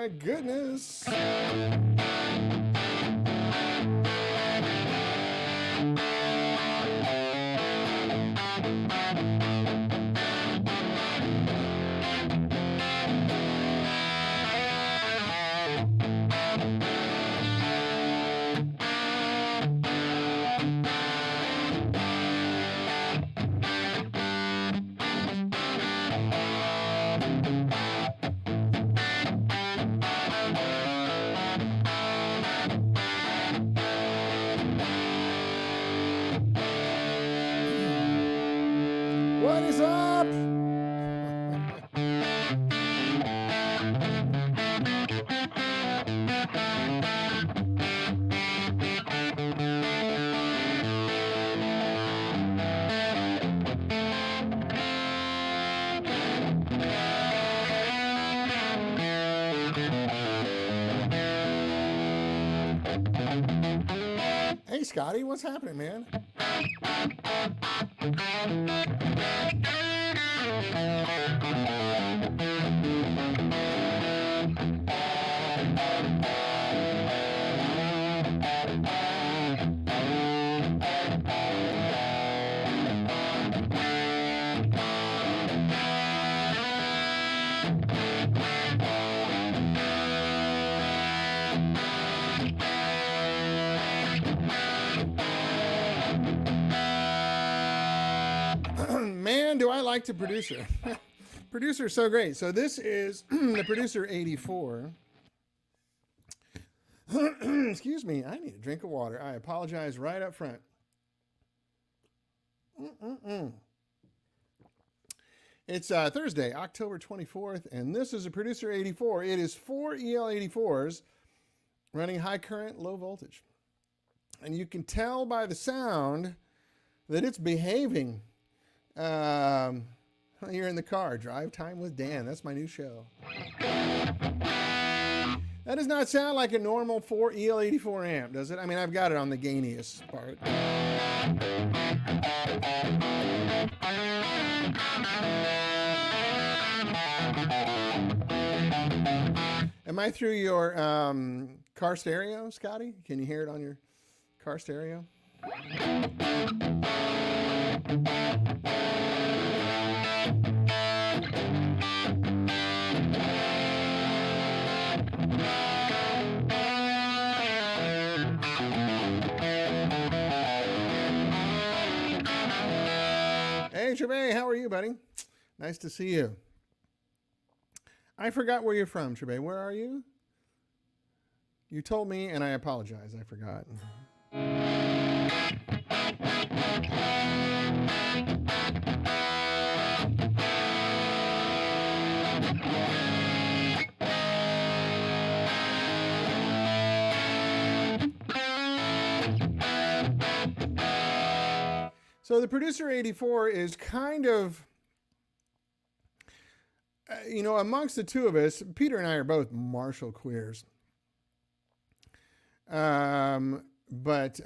my goodness. What is up? Hey, Scotty, what's happening, man? Man, do I like the producer. Producer is so great. So this is the producer 84. Excuse me, I need a drink of water. I apologize right up front. It's Thursday, October 24th, and this is a producer 84. It is 4 EL84s running high current, low voltage. And you can tell by the sound that it's behaving. You're in the car. Drive Time with Dan. That's my new show. That does not sound like a normal 4 EL84 amp, does it? I mean, I've got it on the gainiest part. Am I through your car stereo, Scotty? Can you hear it on your car stereo? Hey, Trebe, how are you, buddy? Nice to see you. I forgot where you're from, Trebe. Where are you? You told me, and I apologize. I forgot. So the producer 84 is kind of, amongst the two of us, Peter and I are both Marshall queers. But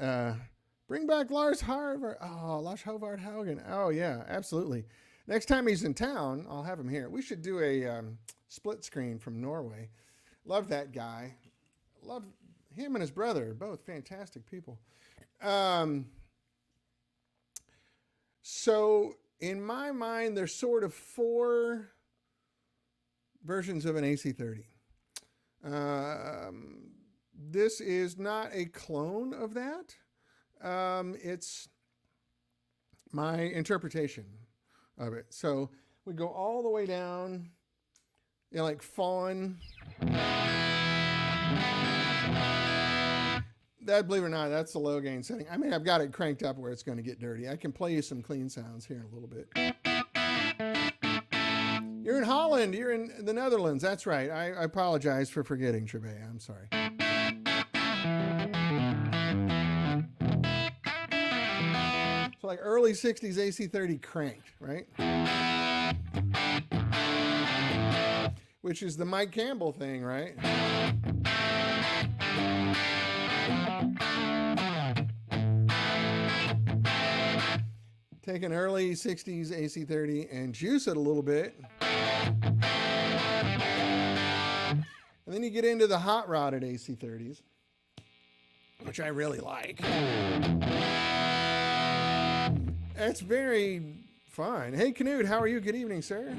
bring back Lars Harvard. Oh, Lars Hovard Haugen. Oh, yeah, absolutely. Next time he's in town, I'll have him here. We should do a split screen from Norway. Love that guy. Love him and his brother. Both fantastic people. So in my mind, there's sort of four versions of an AC30. This is not a clone of that. It's my interpretation of it. So we go all the way down, like Fawn. That, believe it or not, that's the low gain setting. I mean, I've got it cranked up where it's going to get dirty. I can play you some clean sounds here in a little bit. You're in Holland. You're in the Netherlands. That's right. I apologize for forgetting, Trebe. I'm sorry. So like early 60s AC30 cranked, right? Which is the Mike Campbell thing, right? Take an early 60s AC30 and juice it a little bit. And then you get into the hot rodded AC30s, which I really like. It's very fun. Hey, Canute, how are you? Good evening, sir.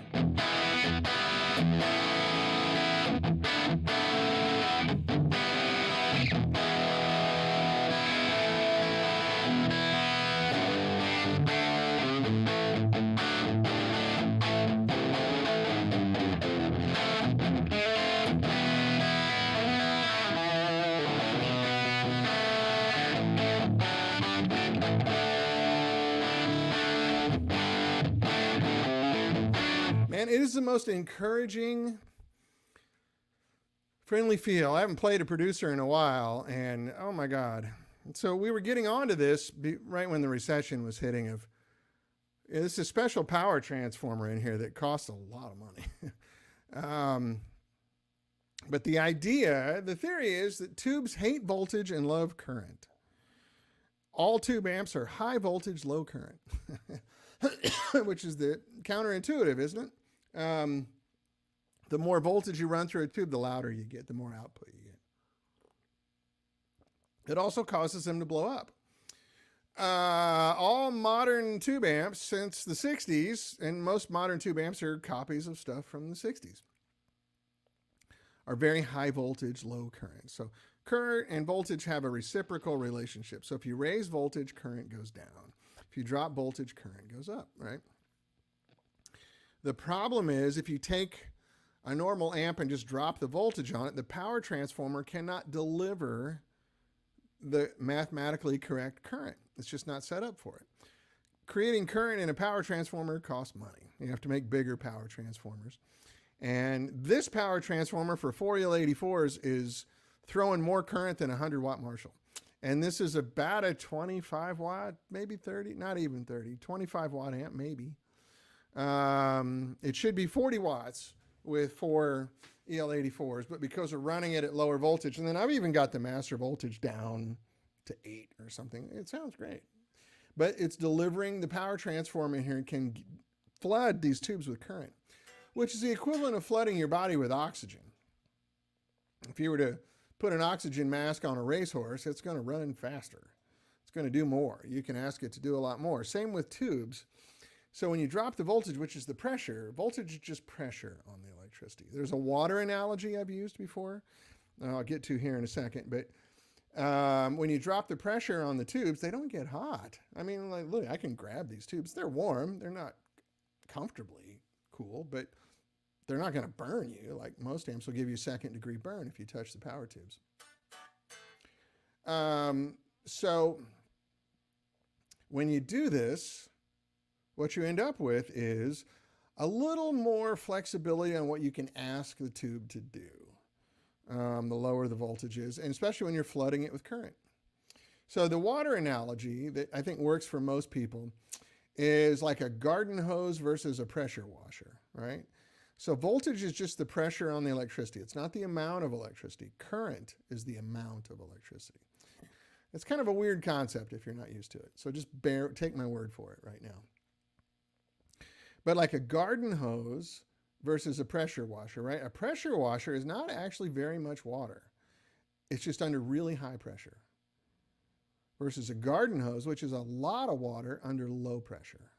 Man, it is the most encouraging, friendly feel. I haven't played a producer in a while, and oh my God. So we were getting onto this right when the recession was hitting. It's a special power transformer in here that costs a lot of money. But the theory is that tubes hate voltage and love current. All tube amps are high voltage, low current, which is the counterintuitive, isn't it? The more voltage you run through a tube, the louder you get, the more output you get. It also causes them to blow up. All modern tube amps since the 60s, and most modern tube amps are copies of stuff from the 60s, are very high voltage, low current. So current and voltage have a reciprocal relationship. So if you raise voltage, current goes down. If you drop voltage, current goes up, right? The problem is if you take a normal amp and just drop the voltage on it, the power transformer cannot deliver the mathematically correct current. It's just not set up for it. Creating current in a power transformer costs money. You have to make bigger power transformers. And this power transformer for 4 EL84s is throwing more current than a 100-watt Marshall. And this is about a 25-watt, maybe 30, not even 30, 25-watt amp, maybe. It should be 40 watts with 4 EL84s, but because we're running it at lower voltage, and then I've even got the master voltage down to 8 or something. It sounds great. But it's delivering the power transformer in here and can flood these tubes with current, which is the equivalent of flooding your body with oxygen. If you were to put an oxygen mask on a racehorse, it's going to run faster. It's going to do more. You can ask it to do a lot more. Same with tubes. So when you drop the voltage, which is the pressure, voltage is just pressure on the electricity. There's a water analogy I've used before. I'll get to here in a second. But when you drop the pressure on the tubes, they don't get hot. I mean, like, look, I can grab these tubes. They're warm. They're not comfortably cool, but they're not going to burn you. Like most amps will give you a second-degree burn if you touch the power tubes. So when you do this, what you end up with is a little more flexibility on what you can ask the tube to do, the lower the voltage is, and especially when you're flooding it with current. So the water analogy that I think works for most people is like a garden hose versus a pressure washer, right? So voltage is just the pressure on the electricity. It's not the amount of electricity. Current is the amount of electricity. It's kind of a weird concept if you're not used to it. So just take my word for it right now. But like a garden hose versus a pressure washer, right? A pressure washer is not actually very much water. It's just under really high pressure. Versus a garden hose, which is a lot of water under low pressure.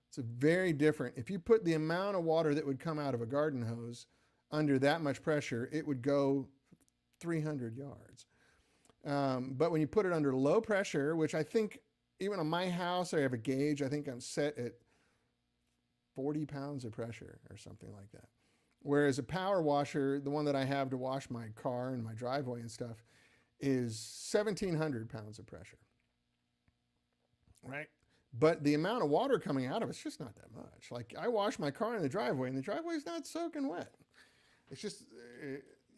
It's a very different. If you put the amount of water that would come out of a garden hose under that much pressure, it would go 300 yards. But when you put it under low pressure, which I think even on my house, I have a gauge. I think I'm set at 40 pounds of pressure or something like that. Whereas a power washer, the one that I have to wash my car and my driveway and stuff, is 1,700 pounds of pressure, right? But the amount of water coming out of it's just not that much. Like I wash my car in the driveway and the driveway's not soaking wet. It's just,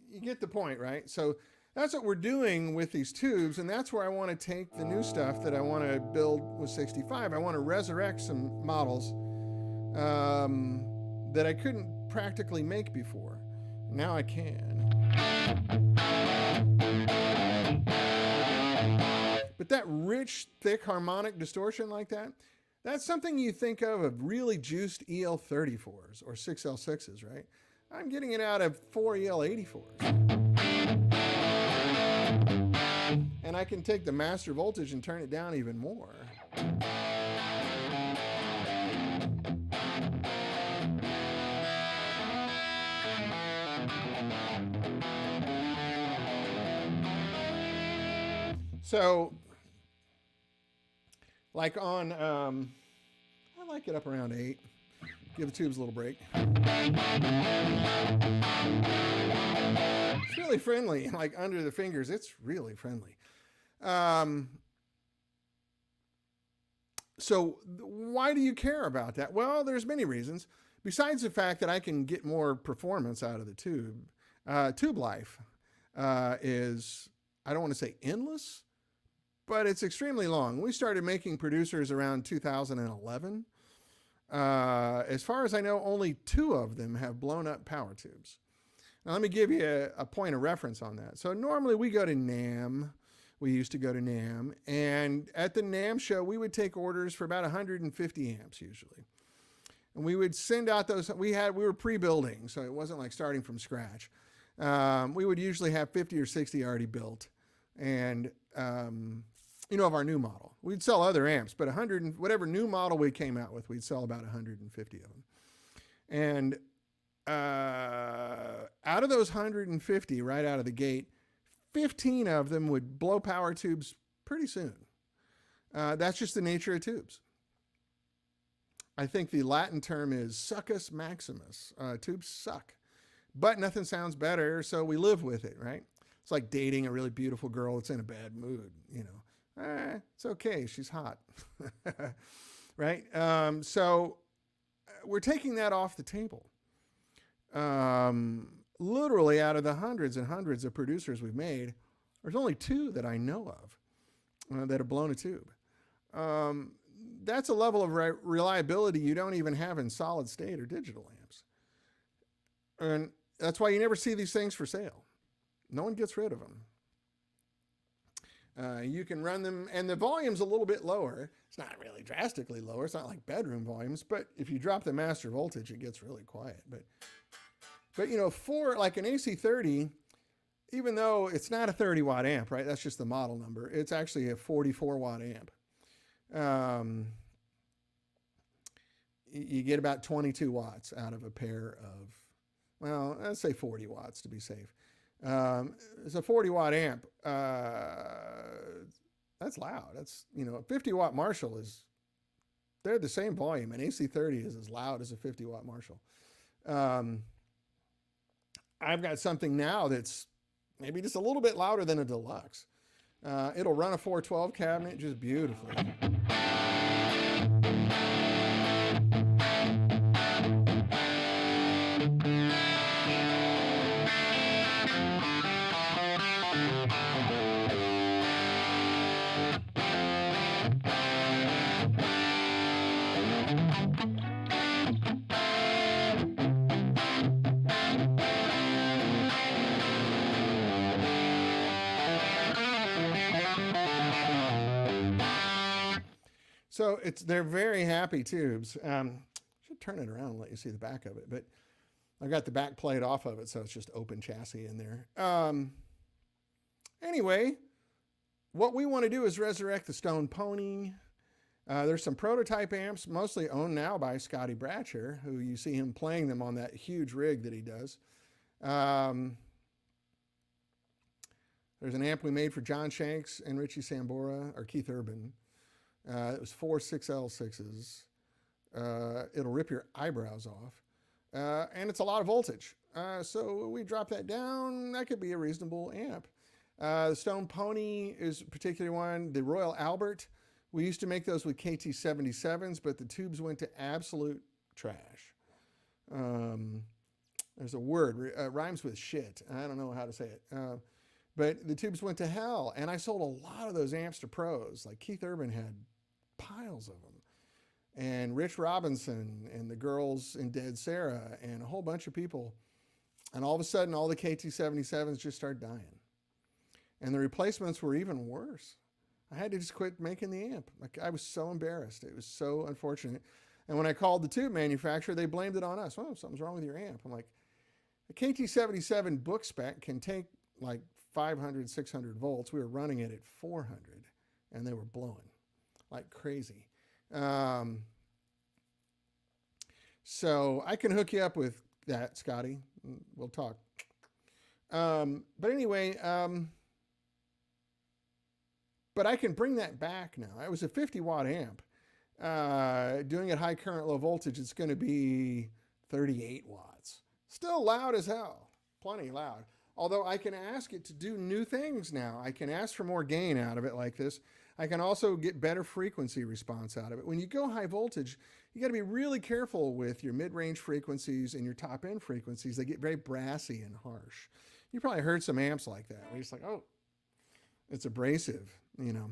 you get the point, right? So that's what we're doing with these tubes. And that's where I want to take the new stuff that I want to build with 65. I want to resurrect some models that I couldn't practically make before. Now I can. But that rich, thick harmonic distortion like that, that's something you think of really juiced EL34s or 6L6s, right? I'm getting it out of 4EL84s. And I can take the master voltage and turn it down even more. So, like on, I like it up around 8. Give the tubes a little break. It's really friendly, like under the fingers. It's really friendly. So why do you care about that? Well, there's many reasons. Besides the fact that I can get more performance out of the tube, tube life is, I don't want to say endless, but it's extremely long. We started making producers around 2011. As far as I know, only 2 of them have blown up power tubes. Now, let me give you a point of reference on that. So normally we go to NAMM. We used to go to NAMM. And at the NAMM show, we would take orders for about 150 amps usually. And we would send out those. We were pre-building, so it wasn't like starting from scratch. We would usually have 50 or 60 already built. And of our new model. We'd sell other amps, but 100, whatever new model we came out with, we'd sell about 150 of them. And out of those 150, right out of the gate, 15 of them would blow power tubes pretty soon. That's just the nature of tubes. I think the Latin term is succus maximus. Tubes suck, but nothing sounds better, so we live with it, right? It's like dating a really beautiful girl that's in a bad mood, it's okay. She's hot, right? So we're taking that off the table. Literally out of the hundreds and hundreds of producers we've made, there's only 2 that I know of that have blown a tube. That's a level of reliability you don't even have in solid state or digital amps. And that's why you never see these things for sale. No one gets rid of them. You can run them, and the volume's a little bit lower. It's not really drastically lower. It's not like bedroom volumes, but if you drop the master voltage, it gets really quiet. But for like an AC30, even though it's not a 30 watt amp, right? That's just the model number. It's actually a 44 watt amp. You get about 22 watts out of a pair of, well, let's say 40 watts to be safe. It's a 40 watt amp. That's loud. That's, a 50 watt Marshall they're the same volume. An AC30 is as loud as a 50 watt Marshall. I've got something now that's maybe just a little bit louder than a deluxe. It'll run a 412 cabinet just beautifully. So they're very happy tubes. Should turn it around and let you see the back of it, but I got the back plate off of it, so it's just open chassis in there. Anyway, what we want to do is resurrect the Stone Pony. There's some prototype amps, mostly owned now by Scotty Bratcher, who you see him playing them on that huge rig that he does. There's an amp we made for John Shanks and Richie Sambora, or Keith Urban. It was 4 6L6s. It'll rip your eyebrows off. And it's a lot of voltage. So we drop that down. That could be a reasonable amp. The Stone Pony is a particular one. The Royal Albert, we used to make those with KT77s, but the tubes went to absolute trash. There's a word, rhymes with shit. I don't know how to say it. But the tubes went to hell. And I sold a lot of those amps to pros. Like Keith Urban had piles of them. And Rich Robinson and the girls in Dead Sarah and a whole bunch of people. And all of a sudden, all the KT77s just started dying. And the replacements were even worse. I had to just quit making the amp. Like, I was so embarrassed. It was so unfortunate. And when I called the tube manufacturer, they blamed it on us. Oh, something's wrong with your amp. I'm like, The KT77 book spec can take like 500, 600 volts. We were running it at 400 and they were blowing like crazy. So I can hook you up with that, Scotty. We'll talk. But anyway, but I can bring that back now. It was a 50 watt amp. Doing it high current, low voltage, it's going to be 38 watts. Still loud as hell. Plenty loud. Although I can ask it to do new things now. I can ask for more gain out of it like this. I can also get better frequency response out of it. When you go high voltage, you got to be really careful with your mid-range frequencies and your top-end frequencies. They get very brassy and harsh. You probably heard some amps like that. Where you're just like, oh, it's abrasive, you know.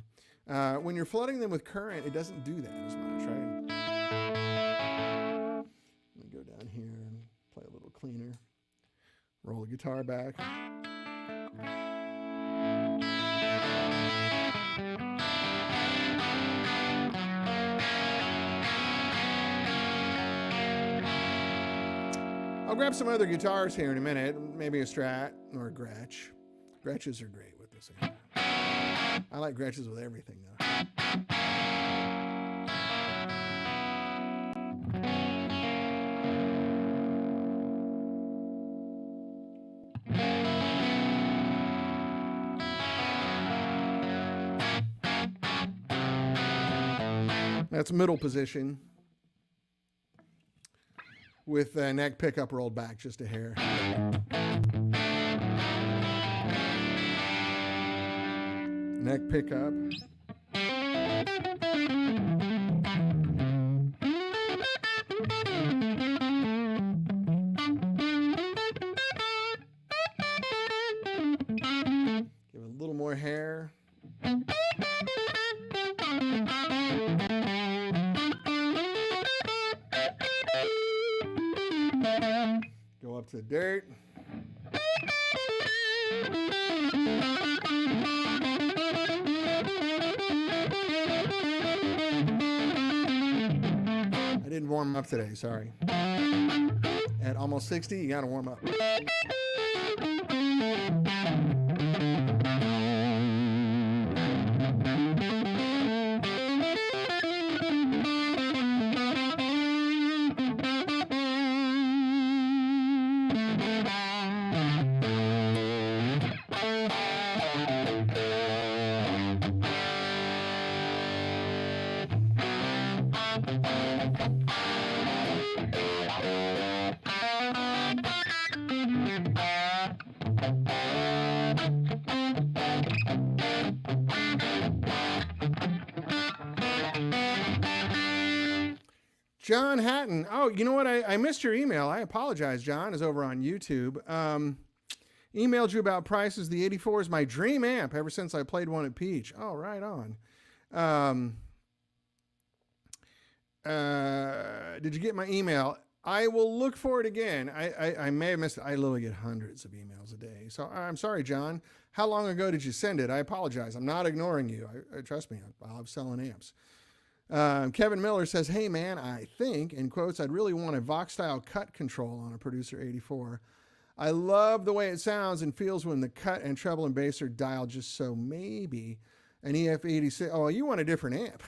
When you're flooding them with current, it doesn't do that as much, right? Let me go down here and play a little cleaner. Roll the guitar back. I'll grab some other guitars here in a minute, maybe a Strat or a Gretsch. Gretches are great with this amp. I like Gretches with everything, though. That's middle position with neck pickup rolled back just a hair. Neck pickup. Give it a little more hair. Go up to the dirt. I didn't warm up today, sorry. At almost 60, you gotta warm up. John Hatton. Oh, you know what? I missed your email. I apologize. John is over on YouTube. Emailed you about prices. The 84 is my dream amp ever since I played one at Peach. Oh, right on. Did you get my email? I will look for it again. I may have missed it. I literally get hundreds of emails a day. So I'm sorry, John. How long ago did you send it? I apologize. I'm not ignoring you. Trust me, I'll have selling amps. Kevin Miller says, hey man, I think, in quotes, I'd really want a Vox style cut control on a Producer 84. I love the way it sounds and feels when the cut and treble and bass are dialed just so. Maybe an EF86. Oh, you want a different amp.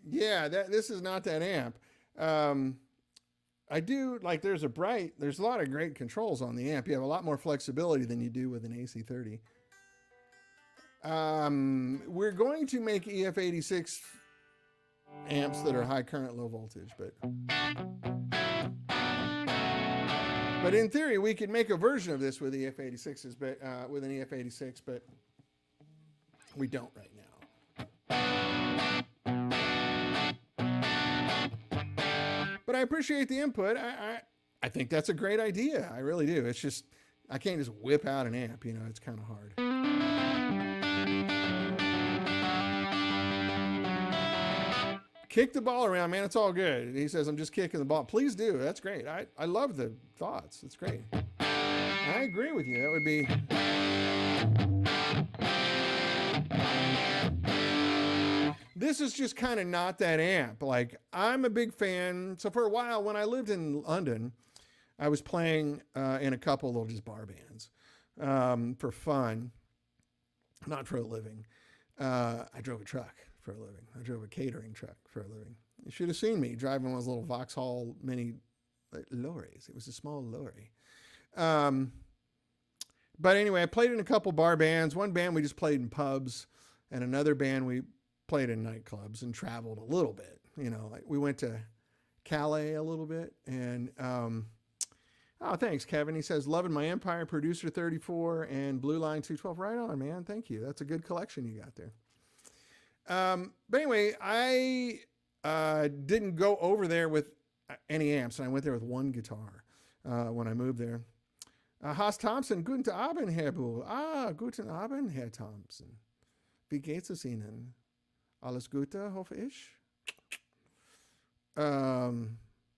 Yeah, this is not that amp. I do like, there's a lot of great controls on the amp. You have a lot more flexibility than you do with an AC30. We're going to make EF86 amps that are high current, low voltage, but in theory, we could make a version of this with EF86s, but with an EF86, but we don't right now. But I appreciate the input. I think that's a great idea. I really do. It's just, I can't just whip out an amp, you know, it's kind of hard. Kick the ball around, man. It's all good. He says, I'm just kicking the ball. Please do. That's great. I love the thoughts. It's great. I agree with you. That would be... This is just kind of not that amp. Like, I'm a big fan. So for a while, when I lived in London, I was playing in a couple little just bar bands for fun, not for a living. I drove a truck for a living. I drove a catering truck for a living. You should have seen me driving one of those little Vauxhall mini lorries. It was a small lorry. But anyway, I played in a couple bar bands. One band we just played in pubs, and another band we played in nightclubs and traveled a little bit. You know, like we went to Calais a little bit. And oh, thanks, Kevin. He says, loving my Empire, Producer 34, and Blue Line 212. Right on, man. Thank you. That's a good collection you got there. But anyway, I didn't go over there with any amps, and I went there with one guitar when I moved there. Haas Thompson, guten Abend, Herr Bull. Guten Abend, Herr Thompson. Wie geht es Ihnen? Alles Gute, hoffe ich.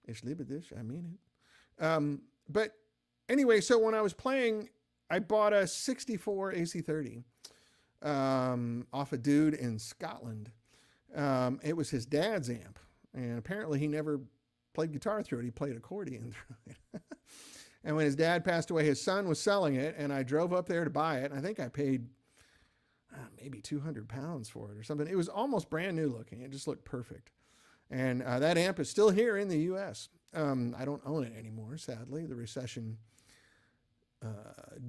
Ich liebe dich, I mean it. But anyway, so when I was playing, I bought a 64 AC30 off a dude in Scotland. It was his dad's amp, and apparently he never played guitar through it. He played accordion through it. And when his dad passed away, his son was selling it, and I drove up there to buy it. And I think I paid maybe 200 pounds for it or something. It was almost brand new looking. It just looked perfect. And that amp is still here in the U.S. I don't own it anymore, sadly. The recession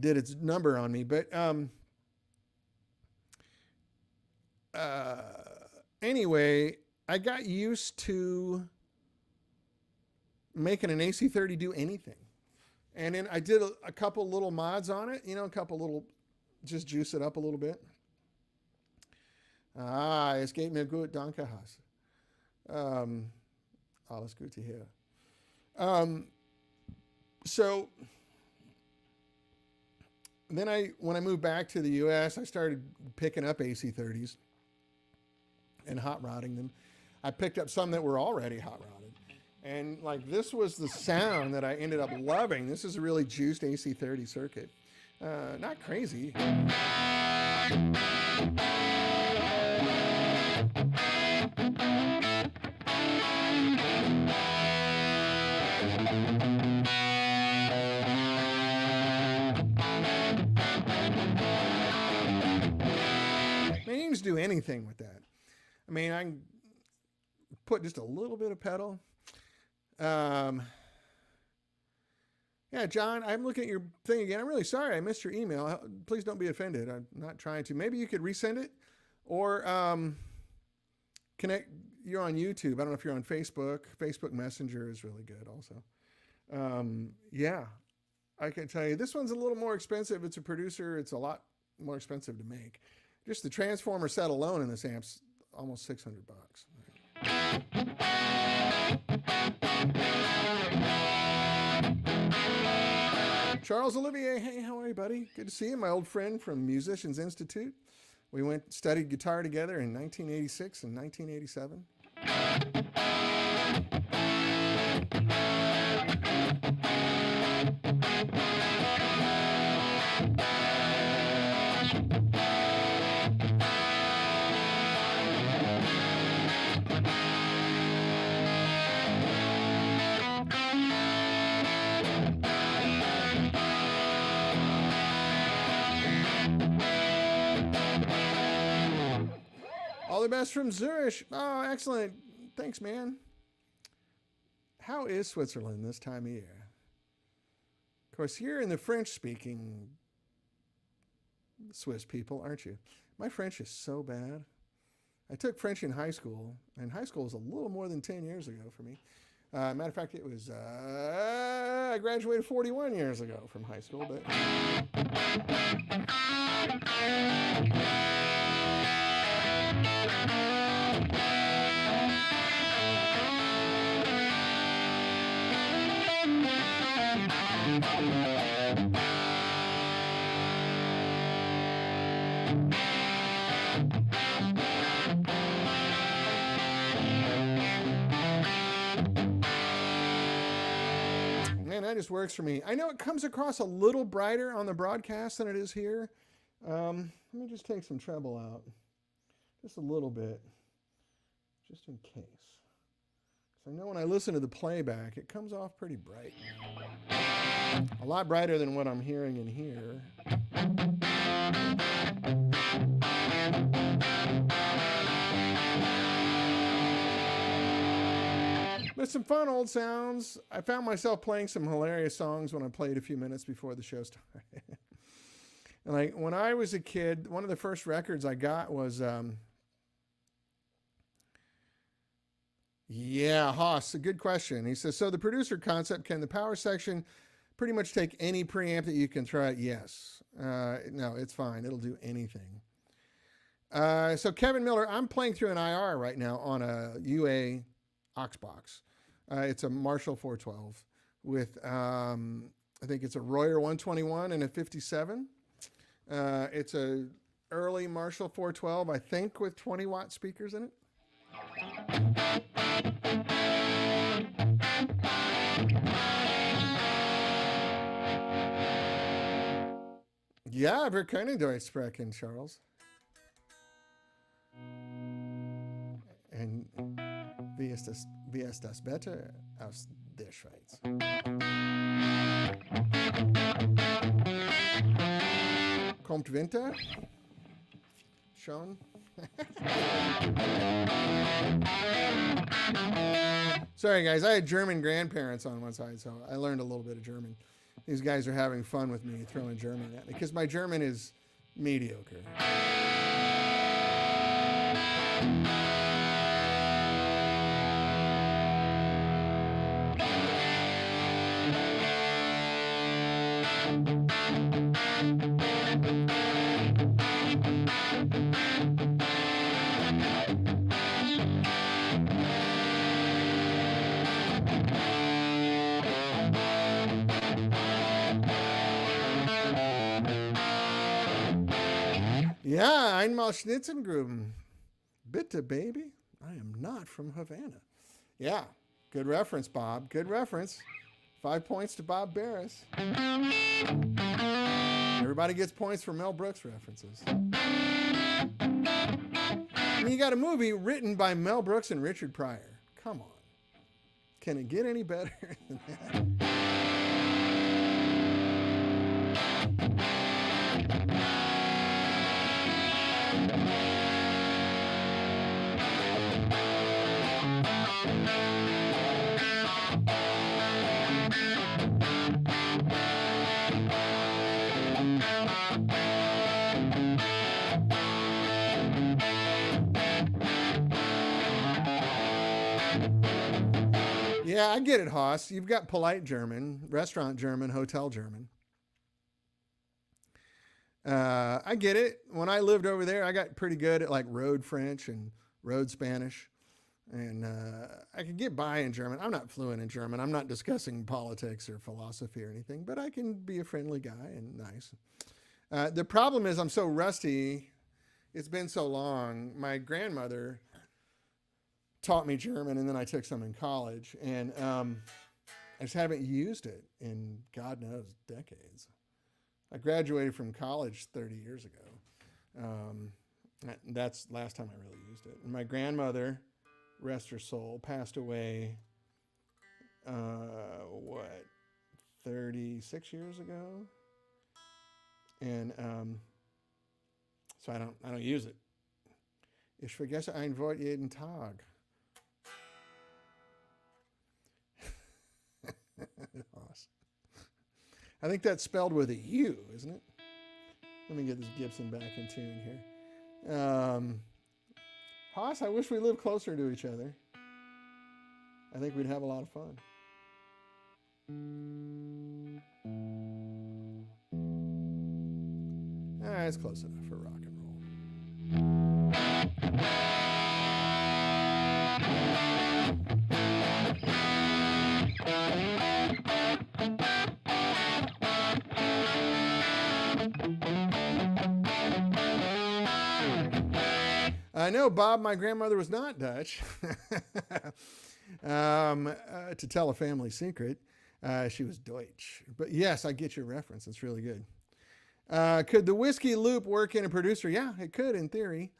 did its number on me. But anyway, I got used to making an AC30 do anything. And then I did a couple little mods on it, a couple little, just juice it up a little bit. Es geht mir gut, danke, Haas. Alles Gute hier. So then when I moved back to the U.S., I started picking up AC30s and hot rodding them. I picked up some that were already hot rodded. And like this was the sound that I ended up loving. This is a really juiced AC30 circuit. Not crazy. Man, you can just do anything with that. I mean, I can put just a little bit of pedal. Yeah, John, I'm looking at your thing again. I'm really sorry I missed your email. Please don't be offended. I'm not trying to. Maybe you could resend it or connect. You're on YouTube. I don't know if you're on Facebook. Facebook Messenger is really good also. Yeah, I can tell you this one's a little more expensive. It's a producer. It's a lot more expensive to make. Just the transformer set alone in this amp's almost $600. Charles Olivier, hey, how are you, buddy? Good to see you, my old friend from Musicians Institute. We studied guitar together in 1986 and 1987. All the best from Zurich. Oh, excellent. Thanks, man. How is Switzerland this time of year? Of course, you're in the French-speaking Swiss people, aren't you? My French is so bad. I took French in high school, and high school was a little more than 10 years ago for me. Matter of fact, it was, I graduated 41 years ago from high school, but... Man, that just works for me. I know it comes across a little brighter on the broadcast than it is here. Let me just take some treble out. Just a little bit. Just in case. So I know when I listen to the playback, it comes off pretty bright. A lot brighter than what I'm hearing in here. But some fun old sounds. I found myself playing some hilarious songs when I played a few minutes before the show started. And like when I was a kid, one of the first records I got was, Haas, a good question. He says, so the producer concept, can the power section pretty much take any preamp that you can throw at? Yes. No, it's fine. It'll do anything. So Kevin Miller, I'm playing through an IR right now on a UA aux box. It's a Marshall 412 with, I think it's a Royer 121 and a 57. It's a early Marshall 412, I think, with 20-watt speakers in it. Ja, wir können Deutsch sprechen, Charles. Und wie ist das Wetter aus der Schweiz? Kommt Winter? Schon? Sorry, guys. I had German grandparents on one side, so I learned a little bit of German. These guys are having fun with me throwing German at me because my German is mediocre. Ja, einmal Schnitzengruben. Bitte, baby. I am not from Havana. Yeah, good reference, Bob. Good reference. 5 points to Bob Barris. Everybody gets points for Mel Brooks references. And you got a movie written by Mel Brooks and Richard Pryor. Come on. Can it get any better than that? Yeah, I get it, Haas. You've got polite German, restaurant German, hotel German. I get it. When I lived over there, I got pretty good at like road French and road Spanish. And I could get by in German. I'm not fluent in German. I'm not discussing politics or philosophy or anything, but I can be a friendly guy and nice. The problem is I'm so rusty. It's been so long. My grandmother taught me German, and then I took some in college, and I just haven't used it in God knows decades. I graduated from college 30 years ago. That's last time I really used it. And my grandmother, rest her soul, passed away 36 years ago, and so I don't use it. Ich vergesse ein Wort jeden Tag. I think that's spelled with a U, isn't it? Let me get this Gibson back in tune here. Haas, I wish we lived closer to each other. I think we'd have a lot of fun. It's close enough for rock and roll. I know, Bob, my grandmother was not Dutch. To tell a family secret, she was Deutsch. But yes, I get your reference. It's really good. Could the whiskey loop work in a producer? Yeah, it could in theory.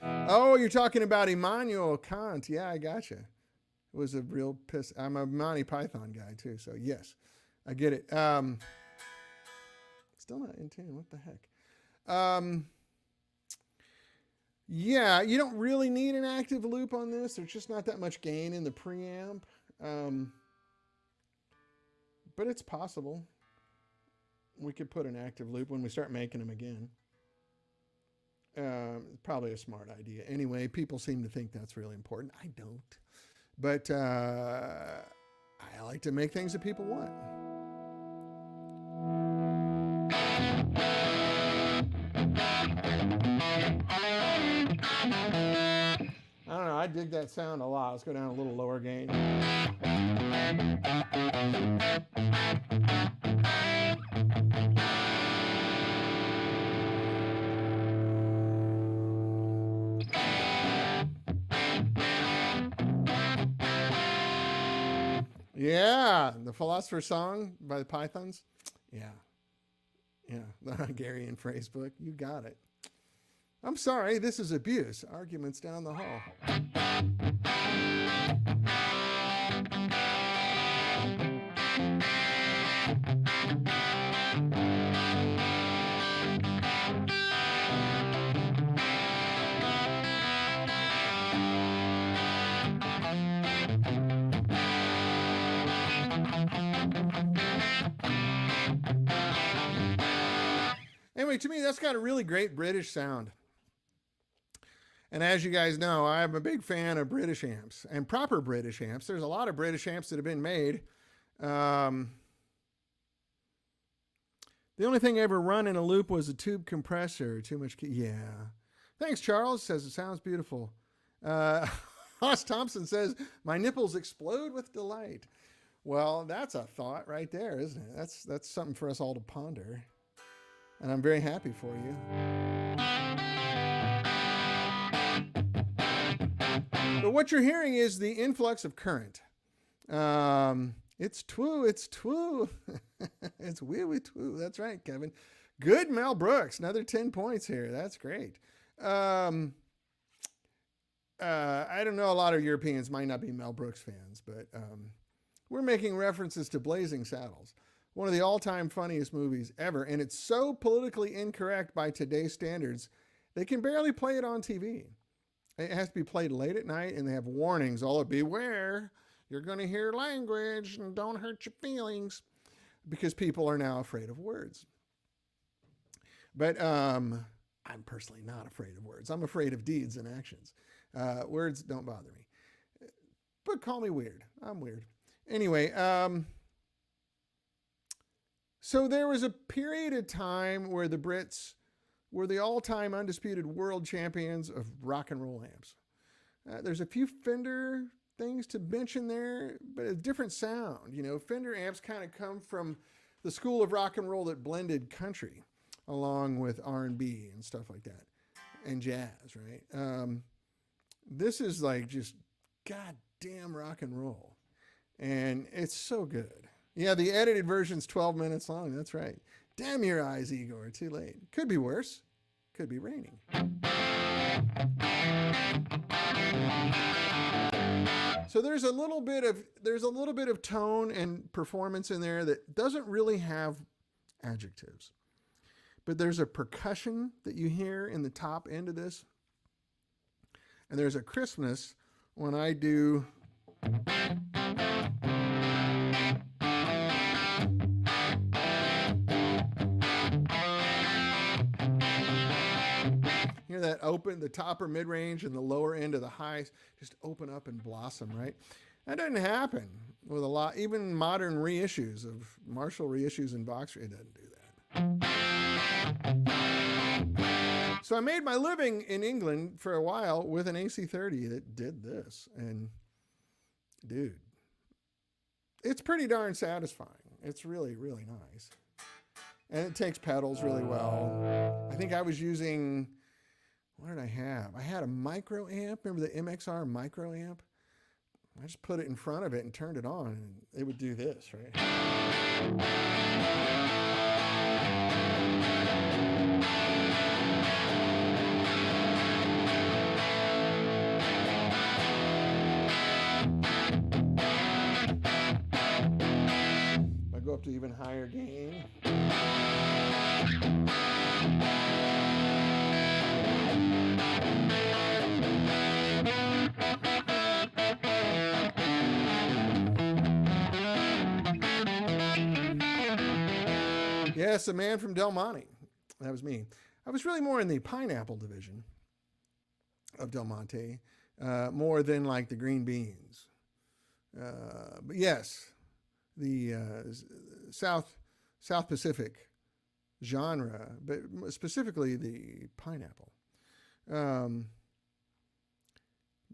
Oh, you're talking about Immanuel Kant. Yeah, I gotcha. It was a real piss. I'm a Monty Python guy too, so yes, I get it. Still not in tune. What the heck? Yeah, you don't really need an active loop on this. There's just not that much gain in the preamp. But it's possible. We could put an active loop when we start making them again. Probably a smart idea. Anyway, people seem to think that's really important. I don't. But I like to make things that people want. I don't know. I dig that sound a lot. Let's go down a little lower gain. Yeah, the Philosopher's Song by the Pythons. Yeah. Gary and Phrase book. You got it. I'm sorry, this is abuse. Arguments down the hall. Anyway, to me, that's got a really great British sound. And as you guys know, I'm a big fan of British amps and proper British amps. There's a lot of British amps that have been made. The only thing I ever run in a loop was a tube compressor. Too much. Yeah. Thanks, Charles. Says it sounds beautiful. Hoss Thompson says, my nipples explode with delight. Well, that's a thought right there, isn't it? That's something for us all to ponder. And I'm very happy for you. But what you're hearing is the influx of current. It's twoo, it's twoo. It's wee twoo. That's right, Kevin. Good, Mel Brooks. Another 10 points here. That's great. I don't know, a lot of Europeans might not be Mel Brooks fans, but we're making references to Blazing Saddles, one of the all-time funniest movies ever, and it's so politically incorrect by today's standards, they can barely play it on TV. It has to be played late at night, and they have warnings. All of beware, you're going to hear language, and don't hurt your feelings, because people are now afraid of words. But I'm personally not afraid of words. I'm afraid of deeds and actions. Words don't bother me. But call me weird. I'm weird. Anyway, so there was a period of time where the Brits were the all-time undisputed world champions of rock and roll amps. There's a few Fender things to mention there, but a different sound. You know, Fender amps kind of come from the school of rock and roll that blended country along with R&B and stuff like that, and jazz, right? This is like just goddamn rock and roll, and it's so good. Yeah, the edited version's 12 minutes long. That's right. Damn your eyes, Igor. Too late. Could be worse. Could be raining. So there's a little bit of tone and performance in there that doesn't really have adjectives. But there's a percussion that you hear in the top end of this. And there's a crispness when I do hear that open, the top or mid-range and the lower end of the highs just open up and blossom, right? That doesn't happen with a lot, even modern reissues of Marshall reissues and Vox. It doesn't do that. So I made my living in England for a while with an AC30 that did this. And dude, it's pretty darn satisfying. It's really, really nice. And it takes pedals really well. I think I was using, what did I have? I had a micro amp. Remember the MXR micro amp? I just put it in front of it and turned it on, and it would do this, right? go up to even higher gain. Yes, a man from Del Monte. That was me. I was really more in the pineapple division of Del Monte, more than like the green beans. But yes, the South Pacific genre, but specifically the pineapple.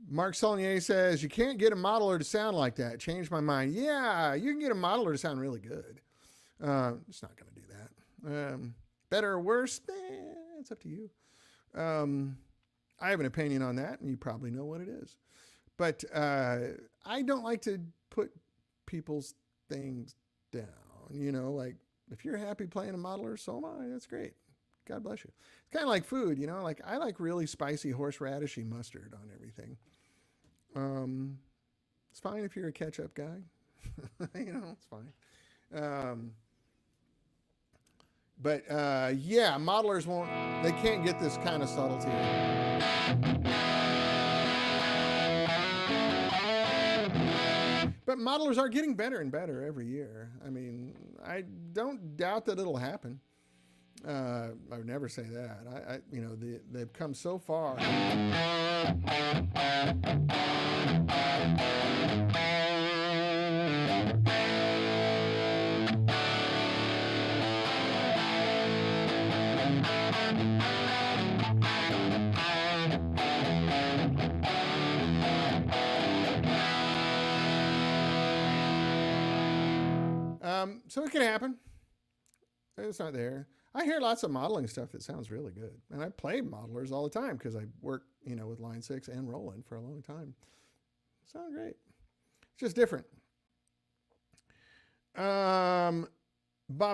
Mark Saulnier says, you can't get a modeler to sound like that. Changed my mind. Yeah, you can get a modeler to sound really good. It's not going to do that. Better or worse? It's up to you. I have an opinion on that, and you probably know what it is. But I don't like to put people's things down. You know, like if you're happy playing a modeler, so am I. That's great. God bless you. It's kind of like food, you know. Like I like really spicy horseradishy mustard on everything. It's fine if you're a ketchup guy. You know, it's fine. But yeah, modelers won't. They can't get this kind of subtlety. But modelers are getting better and better every year. I mean, I don't doubt that it'll happen. I would never say that. You know, they've come so far. So it can happen. It's not there. I hear lots of modeling stuff that sounds really good. And I play modelers all the time because I work, you know, with Line 6 and Roland for a long time. Sound great. It's just different. Bob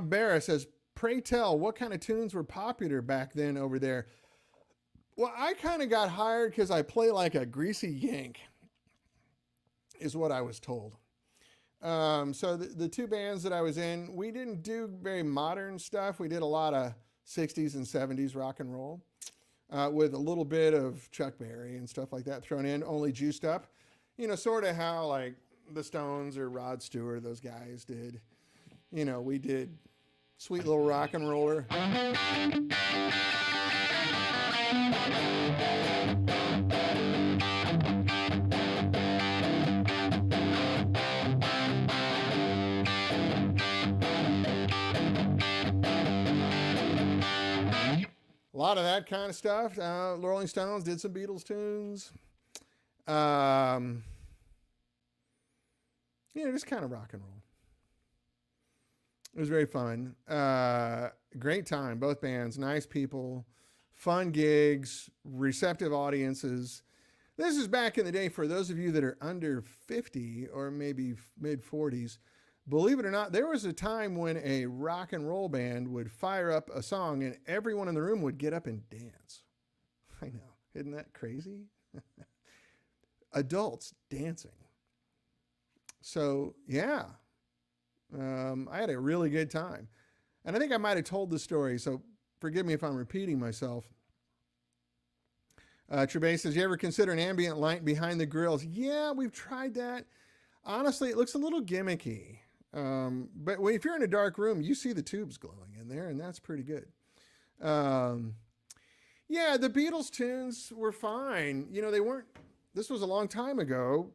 Barra says, pray tell, what kind of tunes were popular back then over there? Well, I kind of got hired because I play like a greasy yank, is what I was told. So the two bands that I was in, we didn't do very modern stuff. We did a lot of 60s and 70s rock and roll with a little bit of Chuck Berry and stuff like that thrown in, only juiced up. You know, sort of how like the Stones or Rod Stewart, those guys did. You know, we did Sweet Little Rock and Roller. A lot of that kind of stuff. Rolling Stones did some Beatles tunes. You know, just kind of rock and roll. It was very fun. Great time. Both bands, nice people, fun gigs, receptive audiences. This is back in the day for those of you that are under 50 or maybe mid 40s. Believe it or not, there was a time when a rock and roll band would fire up a song and everyone in the room would get up and dance. I know. Isn't that crazy? Adults dancing. So, yeah. I had a really good time. And I think I might have told the story, so forgive me if I'm repeating myself. Trebay says, you ever consider an ambient light behind the grills? Yeah, we've tried that. Honestly, it looks a little gimmicky. But if you're in a dark room, you see the tubes glowing in there, and that's pretty good. Yeah, the Beatles tunes were fine. You know, they weren't, this was a long time ago,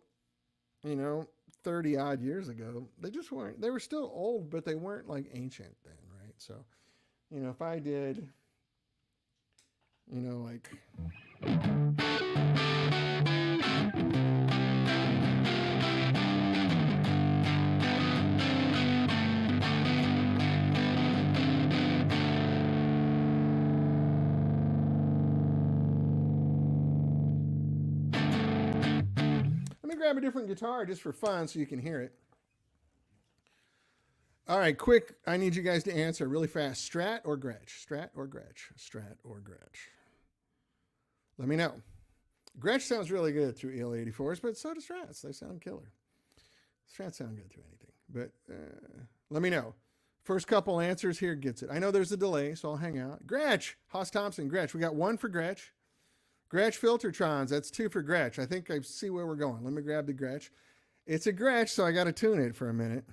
you know, 30 odd years ago. They just weren't, they were still old, but they weren't like ancient then, right? So, you know, if I did, you know, like... grab a different guitar just for fun so you can hear it. All right, quick. I need you guys to answer really fast. Strat or Gretsch? Strat or Gretsch? Strat or Gretsch? Let me know. Gretsch sounds really good through EL84s, but so do Strats. They sound killer. Strats sound good through anything. But let me know. First couple answers here gets it. I know there's a delay, so I'll hang out. Gretch, Haas Thompson, Gretch. We got one for Gretch. Gretch Filtertrons, that's two for Gretch. I think I see where we're going. Let me grab the Gretch. It's a Gretch, so I got to tune it for a minute.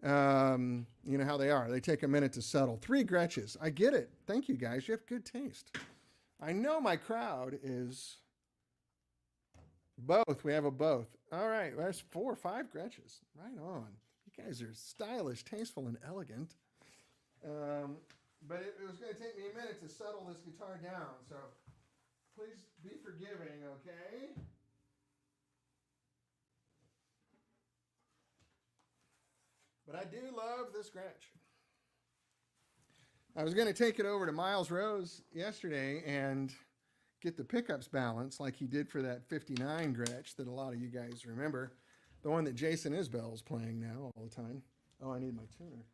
You know how they are. They take a minute to settle. 3 Gretches. I get it. Thank you, guys. You have good taste. I know my crowd is both. We have a both. All right. There's 4 or 5 Gretches. Right on. You guys are stylish, tasteful, and elegant. But it was going to take me a minute to settle this guitar down. So please be forgiving, okay? But I do love this Gretsch. I was going to take it over to Miles Rose yesterday and get the pickups balanced like he did for that 59 Gretsch that a lot of you guys remember. The one that Jason Isbell's playing now all the time. Oh, I need my tuner.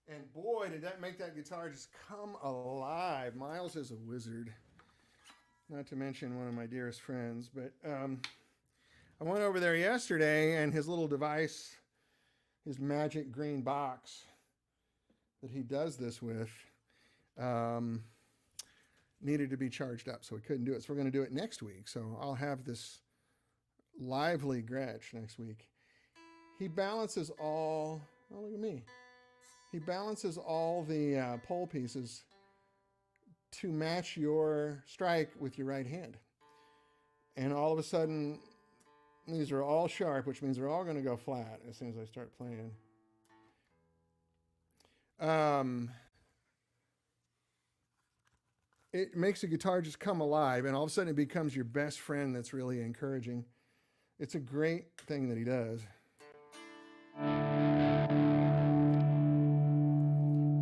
And boy, did that make that guitar just come alive. Miles is a wizard. Not to mention one of my dearest friends. But I went over there yesterday, and his little device, his magic green box that he does this with, needed to be charged up, so we couldn't do it. So we're going to do it next week. So I'll have this lively Gretsch next week. He balances all, oh, look at me. He balances all the pole pieces to match your strike with your right hand. And all of a sudden, these are all sharp, which means they're all going to go flat as soon as I start playing. It makes the guitar just come alive, and all of a sudden it becomes your best friend that's really encouraging. It's a great thing that he does.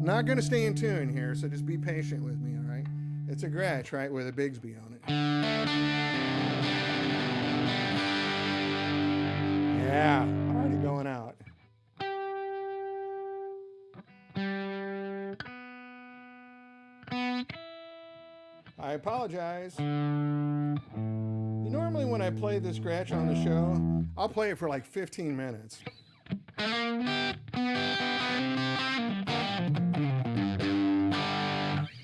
Not going to stay in tune here, so just be patient with me, all right? It's a Gretsch, right, with a Bigsby on it. Yeah, already going out. I apologize. Normally when I play this Gretsch on the show, I'll play it for like 15 minutes.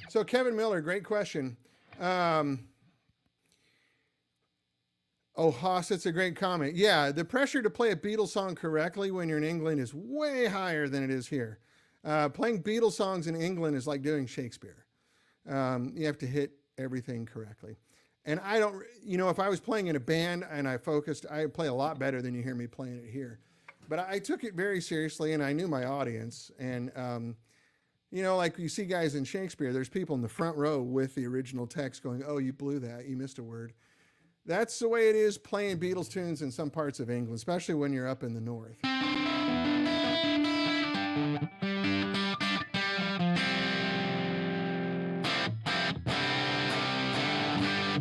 So Kevin Miller, great question. Oh, Haas, it's a great comment. Yeah, the pressure to play a Beatles song correctly when you're in England is way higher than it is here. Playing Beatles songs in England is like doing Shakespeare. You have to hit everything correctly. And I don't, if I was playing in a band and I focused, I play a lot better than you hear me playing it here. But I took it very seriously, and I knew my audience. And, like you see guys in Shakespeare, there's people in the front row with the original text going, oh, you blew that, you missed a word. That's the way it is playing Beatles tunes in some parts of England, especially when you're up in the north.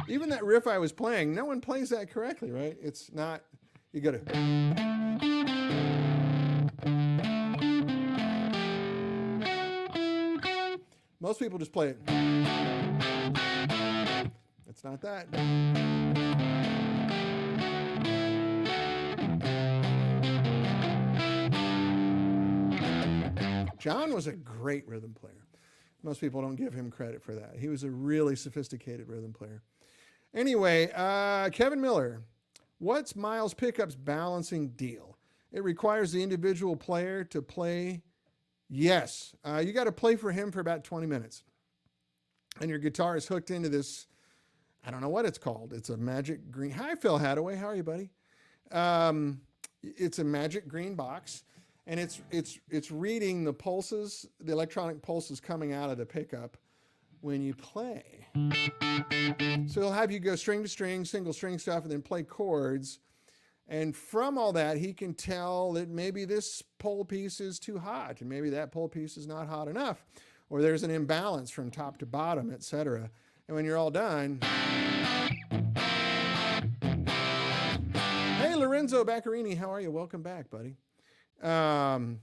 Even that riff I was playing, no one plays that correctly, right? It's not, you gotta. Most people just play it. It's not that. John was a great rhythm player. Most people don't give him credit for that. He was a really sophisticated rhythm player. Anyway, Kevin Miller, what's Miles Pickup's balancing deal? It requires the individual player to play. Yes, you got to play for him for about 20 minutes. And your guitar is hooked into this, I don't know what it's called. It's a magic green. Hi, Phil Hadaway. How are you, buddy? It's a magic green box. And it's reading the pulses, the electronic pulses coming out of the pickup when you play. So he'll have you go string to string, single string stuff, and then play chords. And from all that, he can tell that maybe this pole piece is too hot, and maybe that pole piece is not hot enough, or there's an imbalance from top to bottom, etc. And when you're all done, hey, Lorenzo Baccarini, how are you? Welcome back, buddy. Bob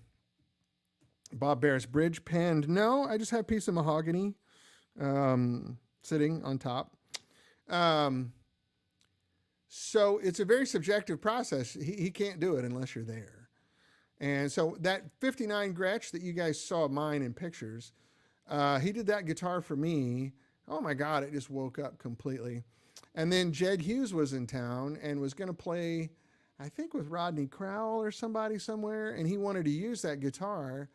Bear's bridge penned. No, I just have a piece of mahogany sitting on top. So it's a very subjective process. He can't do it unless you're there. And so that 59 Gretsch that you guys saw mine in pictures, he did that guitar for me. Oh my God, it just woke up completely. And then Jed Hughes was in town and was going to play, I think, with Rodney Crowell or somebody somewhere, and he wanted to use that guitar.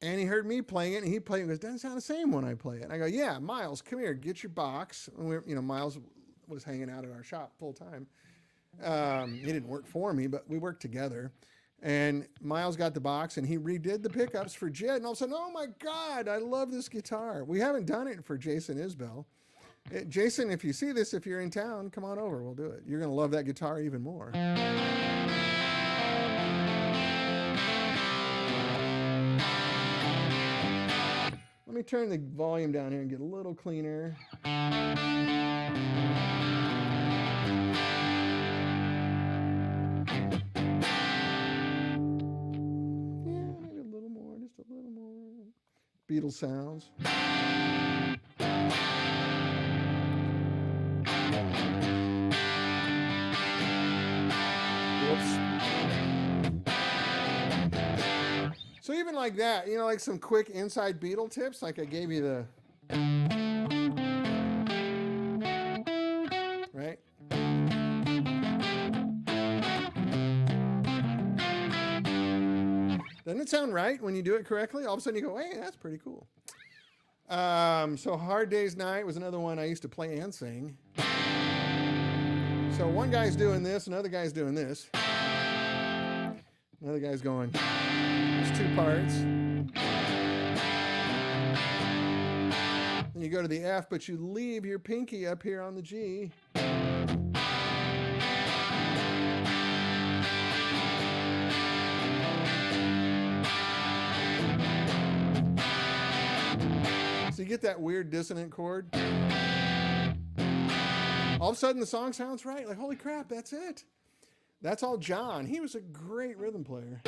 And he heard me playing it, and he played it. He goes, doesn't sound the same when I play it. And I go, yeah, Miles, come here, get your box. And Miles was hanging out at our shop full time. He didn't work for me, but we worked together. And Miles got the box, and he redid the pickups for Jed. And all of a sudden, oh my God, I love this guitar. We haven't done it for Jason Isbell. Jason, if you see this, if you're in town, come on over. We'll do it. You're going to love that guitar even more. Let me turn the volume down here and get a little cleaner. Yeah, maybe a little more, just a little more. Beatles sounds. Whoops. So even like that, like some quick inside Beatle tips, like I gave you the, right? Doesn't it sound right when you do it correctly? All of a sudden you go, hey, that's pretty cool. So Hard Day's Night was another one I used to play and sing. So one guy's doing this, another guy's doing this. Another guy's going, there's two parts. Then you go to the F, but you leave your pinky up here on the G. So you get that weird dissonant chord. All of a sudden the song sounds right. Like, holy crap, that's it. That's all John. He was a great rhythm player.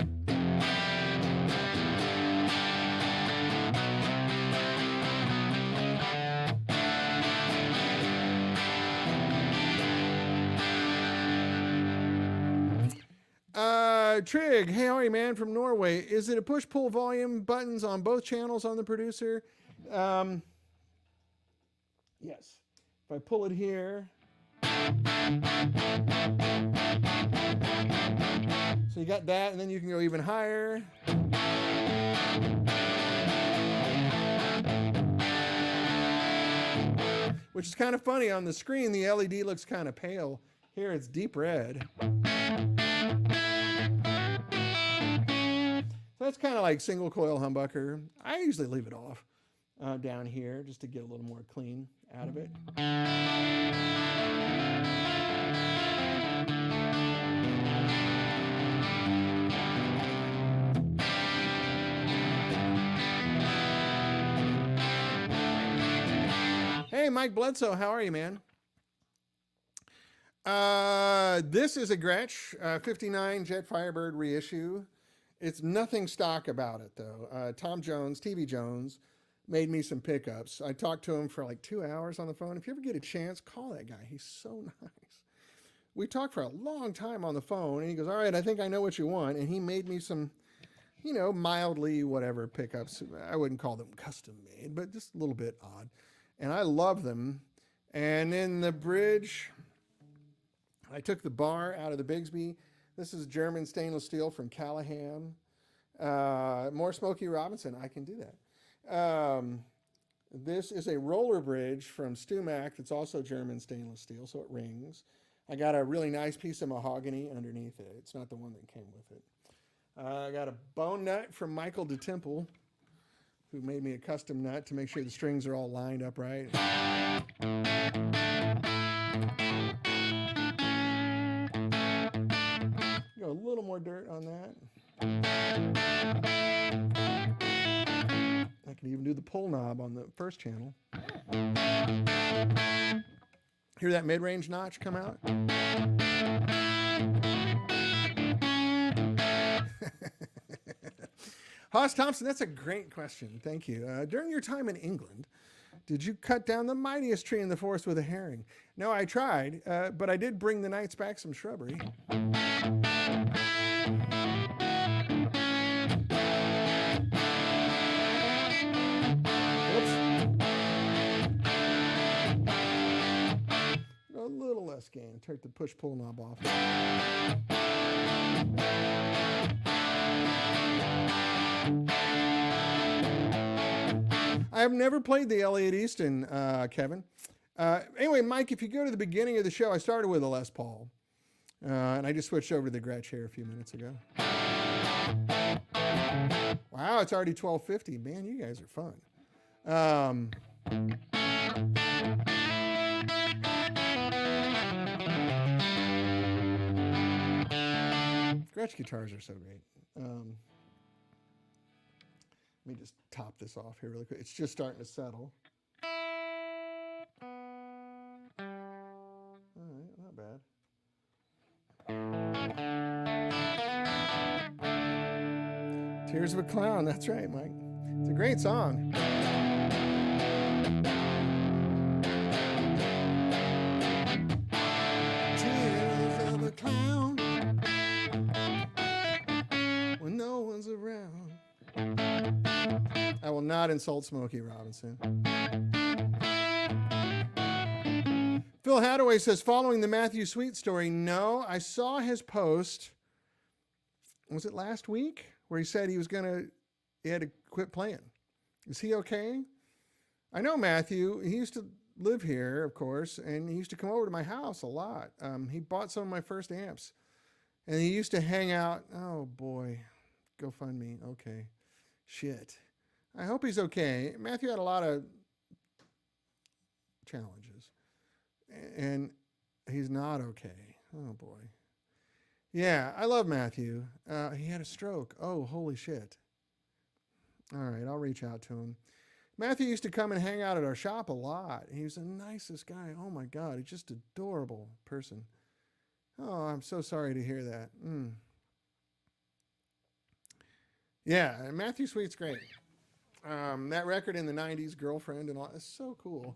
Trig, hey, how are you, man, from Norway? Is it a push-pull volume buttons on both channels on the producer? Yes. If I pull it here. So you got that, and then you can go even higher. Which is kind of funny. On the screen, the LED looks kind of pale. Here it's deep red. So that's kind of like single coil humbucker. I usually leave it off down here just to get a little more clean out of it. Hey, Mike Bledsoe, how are you, man? This is a Gretsch 59 Jet Firebird reissue. It's nothing stock about it, though. Tom Jones, TV Jones, made me some pickups. I talked to him for like 2 hours on the phone. If you ever get a chance, call that guy. He's so nice. We talked for a long time on the phone, and he goes, all right, I think I know what you want. And he made me some, mildly whatever pickups. I wouldn't call them custom made, but just a little bit odd. And I love them. And then the bridge, I took the bar out of the Bigsby. This is German stainless steel from Callahan. More Smokey Robinson. I can do that. This is a roller bridge from Stumac that's also German stainless steel, so it rings. I got a really nice piece of mahogany underneath it. It's not the one that came with it. I got a bone nut from Michael DeTemple, who made me a custom nut to make sure the strings are all lined up right. Go a little more dirt on that. I can even do the pull knob on the first channel. Hear that mid-range notch come out? Hoss Thompson, that's a great question. Thank you. During your time in England, Did you cut down the mightiest tree in the forest with a herring? No, I tried, but I did bring the knights back some shrubbery. A little less gain. Take the push-pull knob off. I have never played the Elliott Easton, Kevin. Anyway, Mike, if you go to the beginning of the show, I started with a Les Paul. And I just switched over to the Gretsch here a few minutes ago. Wow, it's already 12:50. Man, you guys are fun. Gretsch guitars are so great. Let me just top this off here really quick. It's just starting to settle. All right, not bad. Tears of a Clown, that's right, Mike. It's a great song. Tears of a clown when no one's around. I will not insult Smokey Robinson. Phil Hadaway says, following the Matthew Sweet story, no, I saw his post, was it last week? Where he said he had to quit playing. Is he okay? I know Matthew, he used to live here, of course, and he used to come over to my house a lot. He bought some of my first amps, and he used to hang out. Oh boy, GoFundMe, okay. Shit. I hope he's okay. Matthew had a lot of challenges, and he's not okay. Oh boy. Yeah, I love Matthew. He had a stroke. Oh, holy shit. All right, I'll reach out to him. Matthew used to come and hang out at our shop a lot. He was the nicest guy. Oh my God, he's just an adorable person. Oh, I'm so sorry to hear that. Yeah, Matthew Sweet's great. That record in the 90s, Girlfriend and all, it's so cool.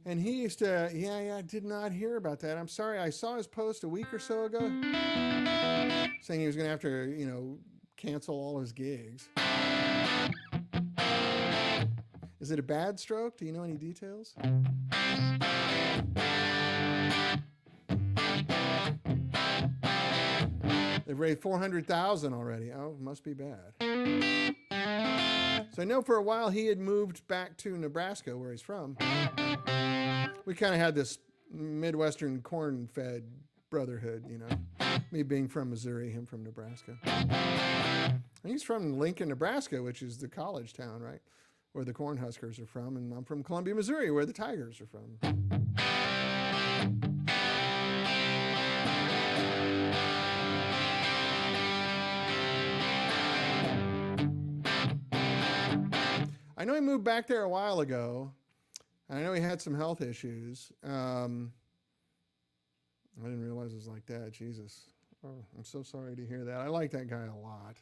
And he used to, I did not hear about that. I'm sorry, I saw his post a week or so ago saying he was going to have to, cancel all his gigs. Is it a bad stroke? Do you know any details? They've raised $400,000 already. Oh, must be bad. So I know for a while he had moved back to Nebraska, where he's from. We kind of had this Midwestern corn-fed brotherhood, me being from Missouri, him from Nebraska. And he's from Lincoln, Nebraska, which is the college town, right, where the Cornhuskers are from, and I'm from Columbia, Missouri, where the Tigers are from. I know he moved back there a while ago. I know he had some health issues. I didn't realize it was like that. Jesus. Oh, I'm so sorry to hear that. I like that guy a lot.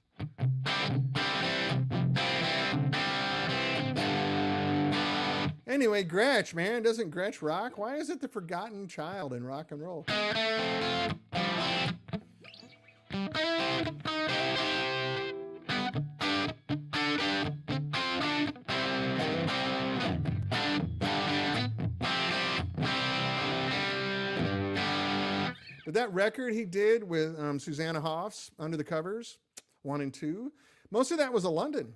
Anyway, Gretsch, man. Doesn't Gretsch rock? Why is it the forgotten child in rock and roll? But that record he did with Susanna Hoffs, Under the Covers, 1 and 2, most of that was a London.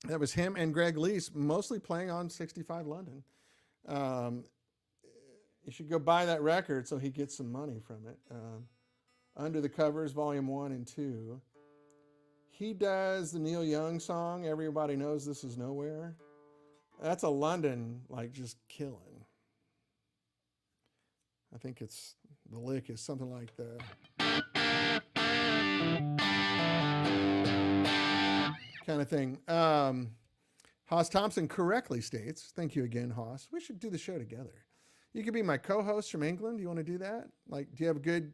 That was him and Greg Lease, mostly playing on 65 London. You should go buy that record so he gets some money from it. Under the Covers, Volume 1 and 2. He does the Neil Young song, Everybody Knows This Is Nowhere. That's a London, just killing. I think the lick is something like the kind of thing. Haas Thompson correctly states, thank you again, Haas, we should do the show together. You could be my co-host from England. You want to do that? Do you have good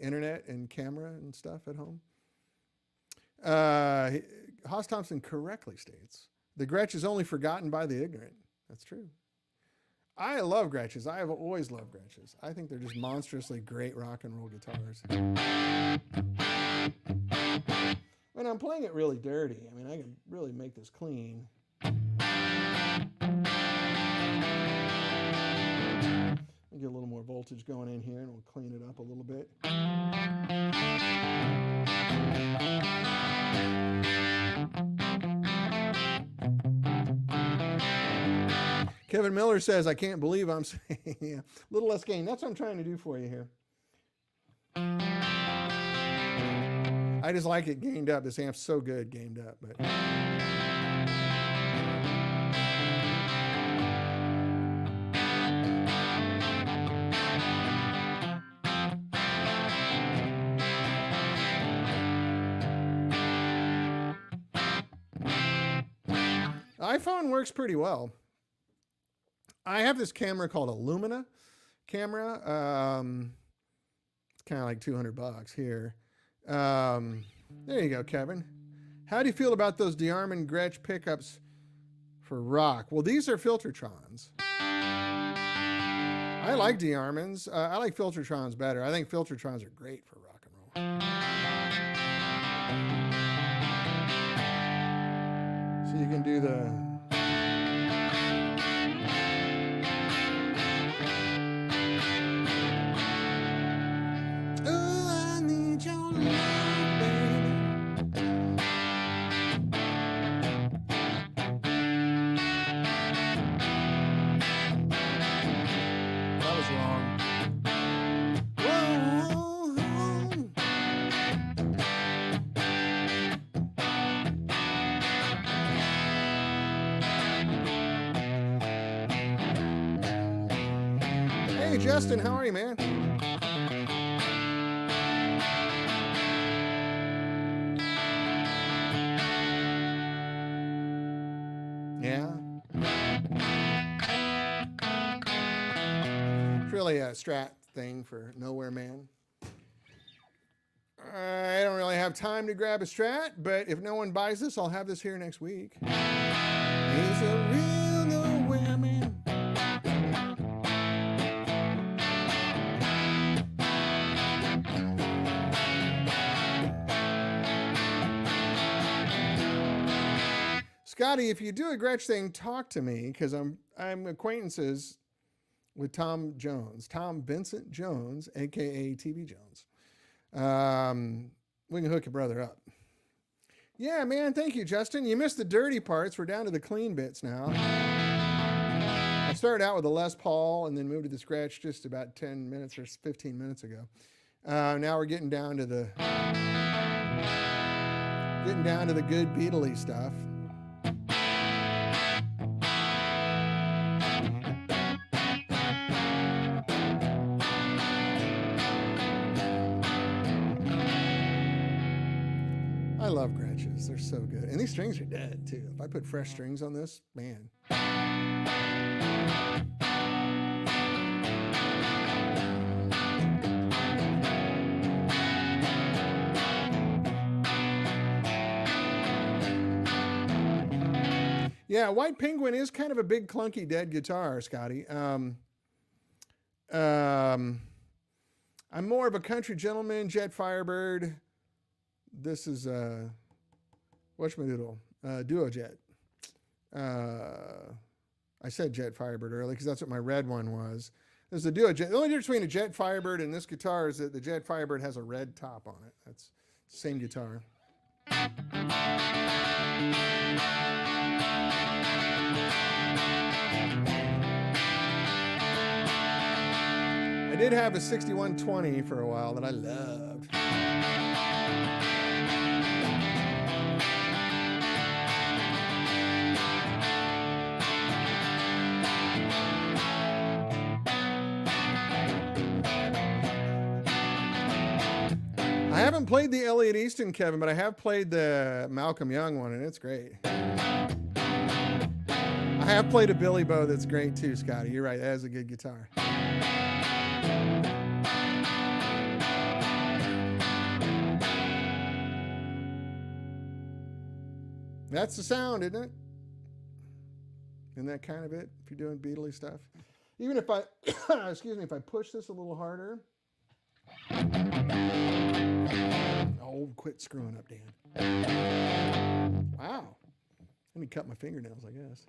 internet and camera and stuff at home? Haas Thompson correctly states The Gretsch is only forgotten by the ignorant. That's true. I love Gretsches. I have always loved Gretsches. I think they're just monstrously great rock and roll guitars. And I'm playing it really dirty. I mean, I can really make this clean. Get a little more voltage going in here and we'll clean it up a little bit. Kevin Miller says, I can't believe I'm saying a little less gain. That's what I'm trying to do for you here. I just like it gained up. This amp's so good gained up. But iPhone works pretty well. I have this camera called a Lumina camera. It's kind of like $200 here. There you go, Kevin. How do you feel about those DeArmond Gretsch pickups for rock? Well, these are Filtertrons. I like DeArmonds. I like Filtertrons better. I think Filtertrons are great for rock and roll. So you can do the... Hey, Justin, how are you, man? Yeah. It's really a Strat thing for Nowhere Man. I don't really have time to grab a Strat, but if no one buys this, I'll have this here next week. He's a real Nowhere Man. Scotty, if you do a Gretsch thing, talk to me, because I'm acquaintances with Tom Jones, Tom Vincent Jones, aka TV Jones. We can hook your brother up. Yeah, man, thank you, Justin. You missed the dirty parts. We're down to the clean bits now. I started out with a Les Paul and then moved to the Gretsch just about 10 minutes or 15 minutes ago. Now we're getting down to the good Beatley stuff. I love Gretches. They're so good. And these strings are dead, too. If I put fresh strings on this, man. Yeah, White Penguin is kind of a big, clunky, dead guitar, Scotty. I'm more of a country gentleman, Jet Firebird. This is whatchamadoodle, Duo Jet. I said Jet Firebird earlier because that's what my red one was. This is a Duo Jet. The only difference between a Jet Firebird and this guitar is that the Jet Firebird has a red top on it. That's the same guitar. I did have a 6120 for a while that I loved. I haven't played the Elliot Easton, Kevin, but I have played the Malcolm Young one, and it's great. I have played a Billy Bow that's great too, Scotty. You're right, that is a good guitar. That's the sound, isn't it? Isn't that kind of it? If you're doing beatly stuff, even if I, excuse me, if I push this a little harder. Oh, quit screwing up, Dan. Wow. Let me cut my fingernails, I guess.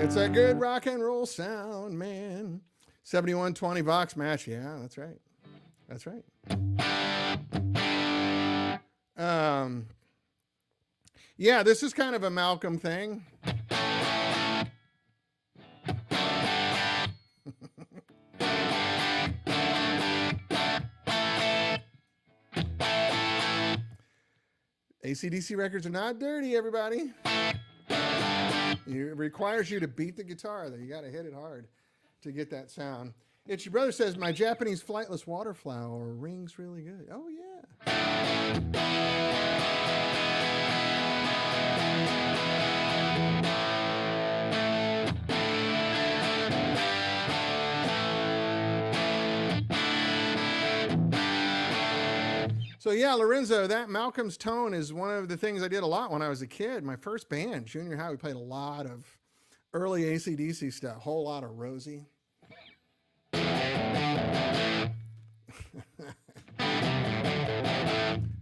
It's a good rock and roll sound, man. 7120 Vox match. Yeah, that's right. That's right. Yeah, this is kind of a Malcolm thing. AC/DC records are not dirty, everybody. It requires you to beat the guitar, though. You got to hit it hard to get that sound. It's your brother says, my Japanese flightless waterflower rings really good. Oh, yeah. So yeah, Lorenzo, that Malcolm's tone is one of the things I did a lot when I was a kid. My first band, junior high, we played a lot of early AC/DC stuff, a whole lot of Rosie.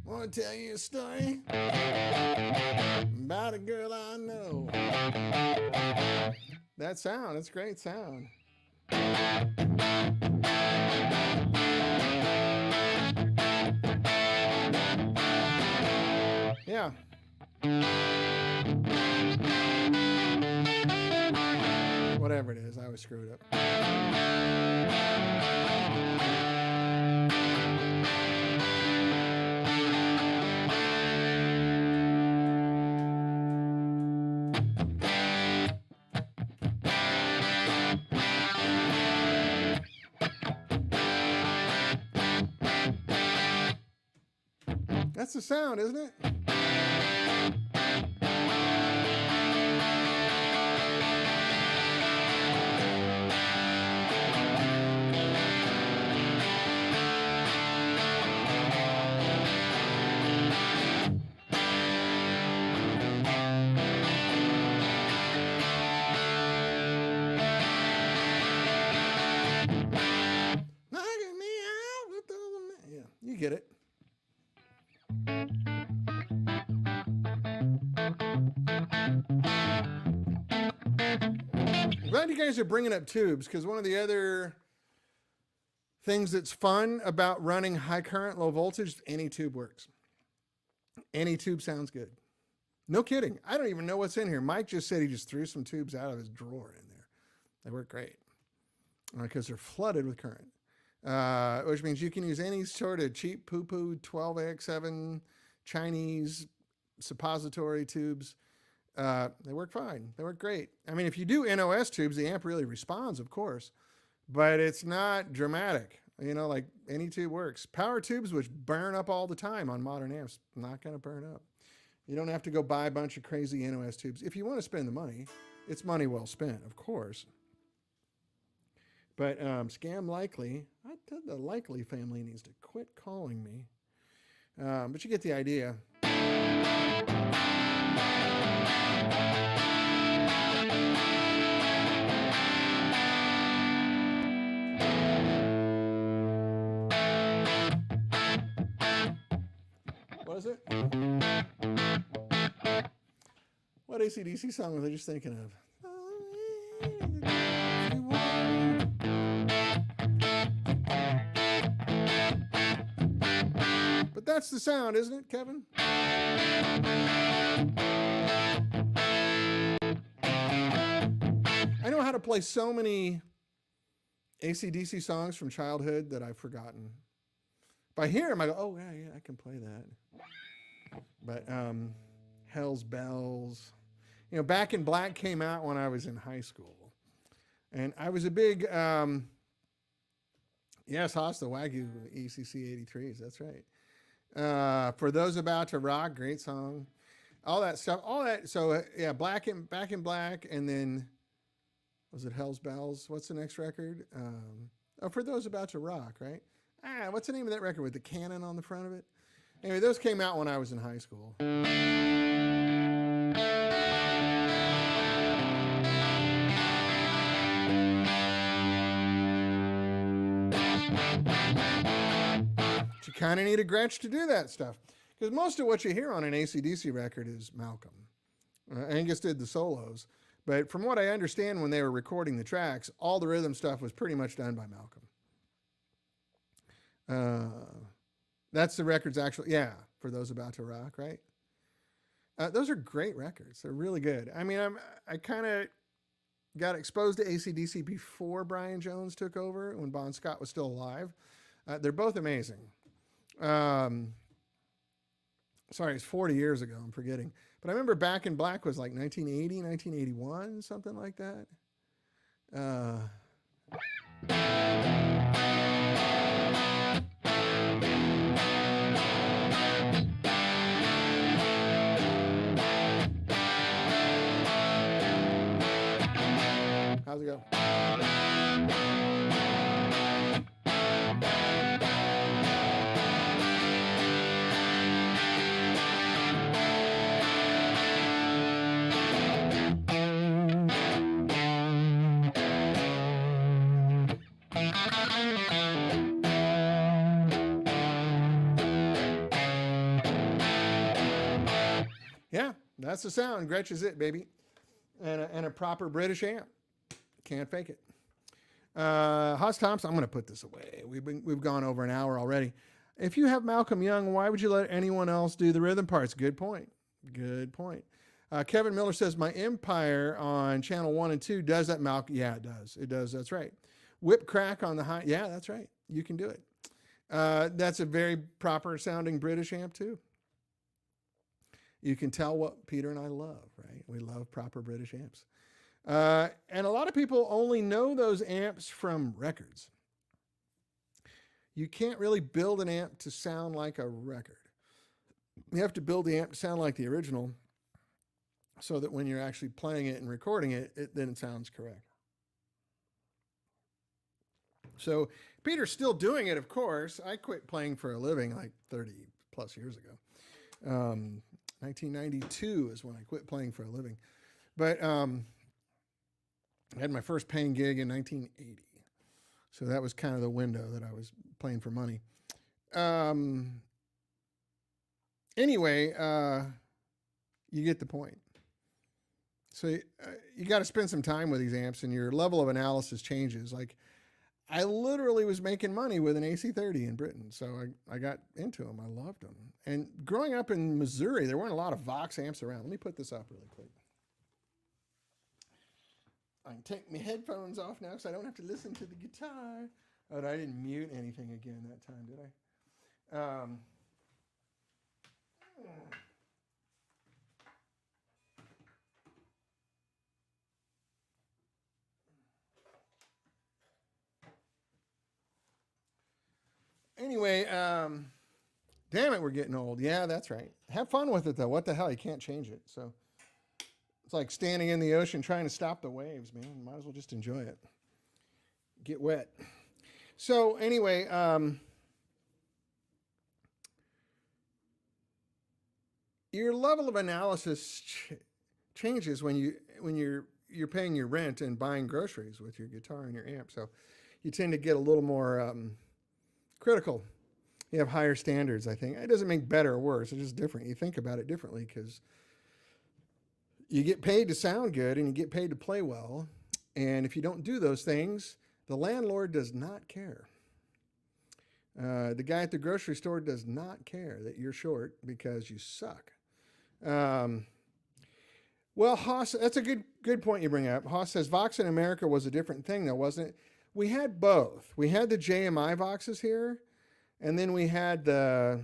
Want to tell you a story about a girl I know. That sound, that's great sound. Yeah. Whatever it is, I always screw it up. That's the sound, isn't it? Yeah, you get it. I'm glad you guys are bringing up tubes, because one of the other things that's fun about running high current, low voltage, any tube works. Any tube sounds good. No kidding. I don't even know what's in here. Mike just said he just threw some tubes out of his drawer in there. They work great because they're flooded with current, which means you can use any sort of cheap poo-poo 12AX7 Chinese suppository tubes. They work fine. They work great. I mean, if you do NOS tubes, the amp really responds, of course, but it's not dramatic. You know, like any tube works. Power tubes, which burn up all the time on modern amps, not going to burn up. You don't have to go buy a bunch of crazy NOS tubes. If you want to spend the money, it's money well spent, of course. But Scam Likely, the Likely family needs to quit calling me. But you get the idea. What is it? What AC/DC song was I just thinking of? But that's the sound, isn't it, Kevin? I know how to play so many AC/DC songs from childhood that I've forgotten. If I hear them, I go, oh, yeah, I can play that. But Hell's Bells. You know, Back in Black came out when I was in high school. And I was a big Yes, Haas, the Wagyu ECC 83s. That's right. For those about to rock, great song. All that stuff, all that. So yeah, Back in Black, and then was it Hell's Bells? What's the next record? Oh, for those about to rock, right? What's the name of that record with the cannon on the front of it? Anyway, those came out when I was in high school. But you kind of need a Gretsch to do that stuff, because most of what you hear on an AC/DC record is Malcolm. Angus did the solos, but from what I understand, when they were recording the tracks, all the rhythm stuff was pretty much done by Malcolm. That's the record's actually, yeah, for those about to rock, right? Those are great records. They're really good. I mean, I kind of got exposed to AC/DC before Brian Jones took over, when Bon Scott was still alive. They're both amazing. Sorry, it's 40 years ago. I'm forgetting. But I remember Back in Black was like 1980, 1981, something like that. How's it go? Yeah, that's the sound. Gretsch is it, baby. And a proper British amp. Can't fake it. Hoss Thompson, I'm going to put this away. We've gone over an hour already. If you have Malcolm Young, why would you let anyone else do the rhythm parts? Good point. Good point. Kevin Miller says, my Empire on channel 1 and 2 does that, Malcolm. Yeah, it does. It does. That's right. Whip crack on the high. Yeah, that's right. You can do it. That's a very proper sounding British amp too. You can tell what Peter and I love, right? We love proper British amps. And a lot of people only know those amps from records. You can't really build an amp to sound like a record. You have to build the amp to sound like the original, so that when you're actually playing it and recording it, then it sounds correct. So Peter's still doing it, of course. I quit playing for a living like 30 plus years ago. 1992 is when I quit playing for a living. But I had my first paying gig in 1980. So that was kind of the window that I was playing for money. Anyway, you get the point. So you got to spend some time with these amps, and your level of analysis changes. Like, I literally was making money with an AC30 in Britain, so I got into them. I loved them. And growing up in Missouri, there weren't a lot of Vox amps around. Let me put this up really quick. I can take my headphones off now because I don't have to listen to the guitar. Oh, I didn't mute anything again that time, did I? Anyway, damn it, we're getting old. Yeah, that's right. Have fun with it, though. What the hell? You can't change it. So it's like standing in the ocean trying to stop the waves, man. Might as well just enjoy it. Get wet. So anyway, your level of analysis changes when you're paying your rent and buying groceries with your guitar and your amp. So you tend to get a little more critical. You have higher standards, I think. It doesn't make better or worse. It's just different. You think about it differently because you get paid to sound good and you get paid to play well. And if you don't do those things, the landlord does not care. The guy at the grocery store does not care that you're short because you suck. Well, Haas, that's a good point you bring up. Haas says Vox in America was a different thing, though, wasn't it? We had both. We had the JMI Voxes here, and then we had the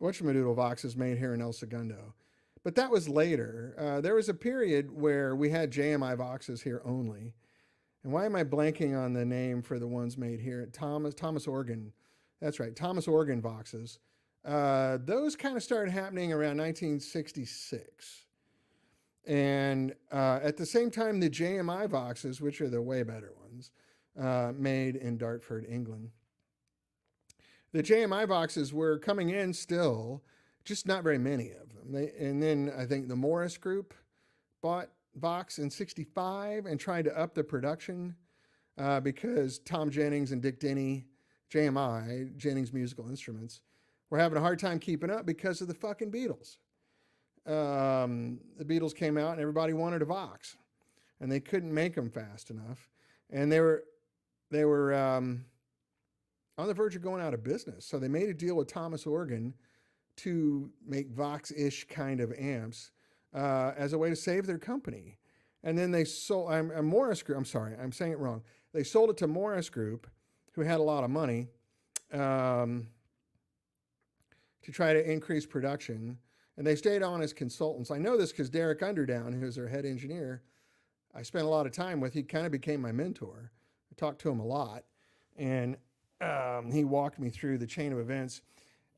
whatchamadoodle Voxes made here in El Segundo. But that was later. There was a period where we had JMI Voxes here only. And why am I blanking on the name for the ones made here? Thomas Organ. That's right, Thomas Organ Voxes. Those kind of started happening around 1966. And at the same time, the JMI Voxes, which are the way better ones, made in Dartford, England. The JMI Voxes were coming in still, just not very many of them. And then I think the Morris Group bought Vox in 65 and tried to up the production because Tom Jennings and Dick Denny, JMI, Jennings Musical Instruments, were having a hard time keeping up because of the fucking Beatles. The Beatles came out and everybody wanted a Vox, and they couldn't make them fast enough, and they were on the verge of going out of business. So they made a deal with Thomas Organ to make Vox-ish kind of amps as a way to save their company. And then they sold Morris Group. I'm sorry, I'm saying it wrong. They sold it to Morris Group, who had a lot of money, to try to increase production. And they stayed on as consultants. I know this because Derek Underdown, who's their head engineer, I spent a lot of time with. He kind of became my mentor. I talked to him a lot. And he walked me through the chain of events.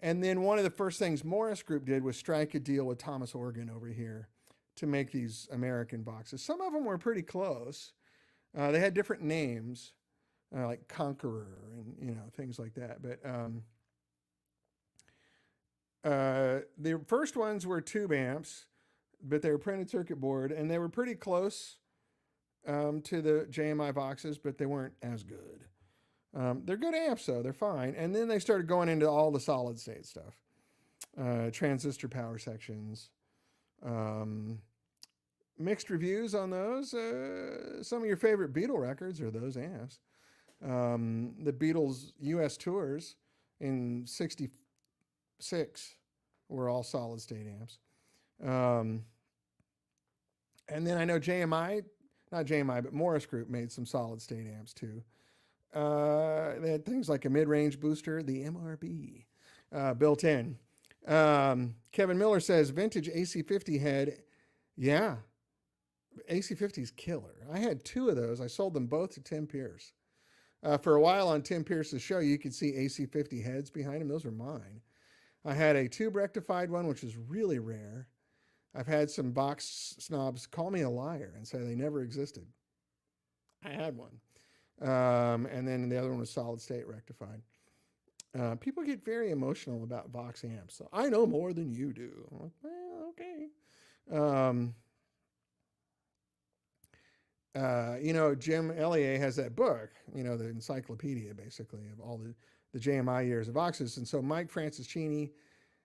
And then one of the first things Morris Group did was strike a deal with Thomas Organ over here to make these American Voxes. Some of them were pretty close. They had different names, like Conqueror and things like that. But the first ones were tube amps, but they were printed circuit board, and they were pretty close to the JMI Voxes, but they weren't as good. They're good amps, though. They're fine. And then they started going into all the solid state stuff. Transistor power sections. Mixed reviews on those. Some of your favorite Beatle records are those amps. The Beatles' U.S. tours in 66 were all solid state amps. And then I know not JMI, but Morris Group made some solid state amps too. They had things like a mid-range booster, the MRB, built in. Kevin Miller says vintage AC50 head. Yeah, AC50's killer. I had two of those. I sold them both to Tim Pierce. For a while on Tim Pierce's show, you could see AC50 heads behind him. Those were mine. I had a tube rectified one, which is really rare. I've had some Vox snobs call me a liar and say they never existed. I had one. And then the other one was solid state rectified. People get very emotional about Vox amps. So I know more than you do. I'm like, well, okay. Jim Elliott has that book, the encyclopedia basically of all the JMI years of Voxes. And so Mike Franciscini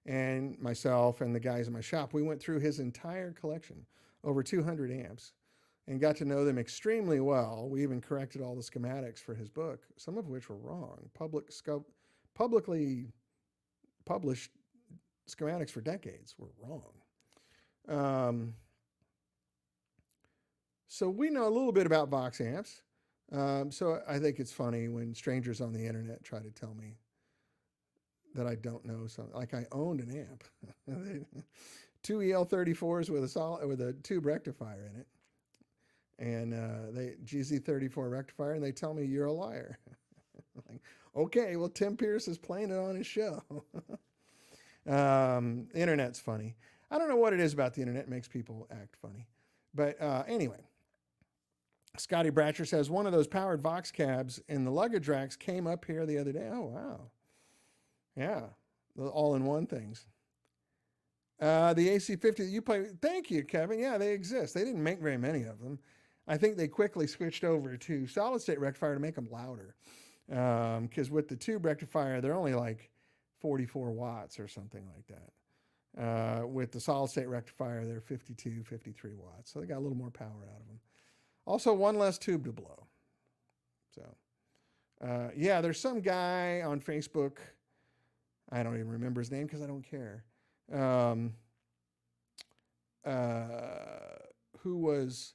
and myself and the guys in my shop, we went through his entire collection, over 200 amps, and got to know them extremely well. We even corrected all the schematics for his book, some of which were wrong. Publicly published schematics for decades were wrong. So we know a little bit about Vox amps. So I think it's funny when strangers on the internet try to tell me that I don't know something. Like I owned an amp, 2 EL34s with a tube rectifier in it, and GZ34 rectifier, and they tell me you're a liar. Like, okay, well Tim Pierce is playing it on his show. Internet's funny. I don't know what it is about the internet makes people act funny, but anyway. Scotty Bratcher says one of those powered Vox cabs in the luggage racks came up here the other day. Oh, wow. Yeah, the all-in-one things. The AC50 that you play, thank you, Kevin. Yeah, they exist. They didn't make very many of them. I think they quickly switched over to solid-state rectifier to make them louder. Because with the tube rectifier, they're only like 44 watts or something like that. With the solid-state rectifier, they're 52, 53 watts. So they got a little more power out of them. Also, one less tube to blow. So, yeah, there's some guy on Facebook. I don't even remember his name because I don't care. Who was,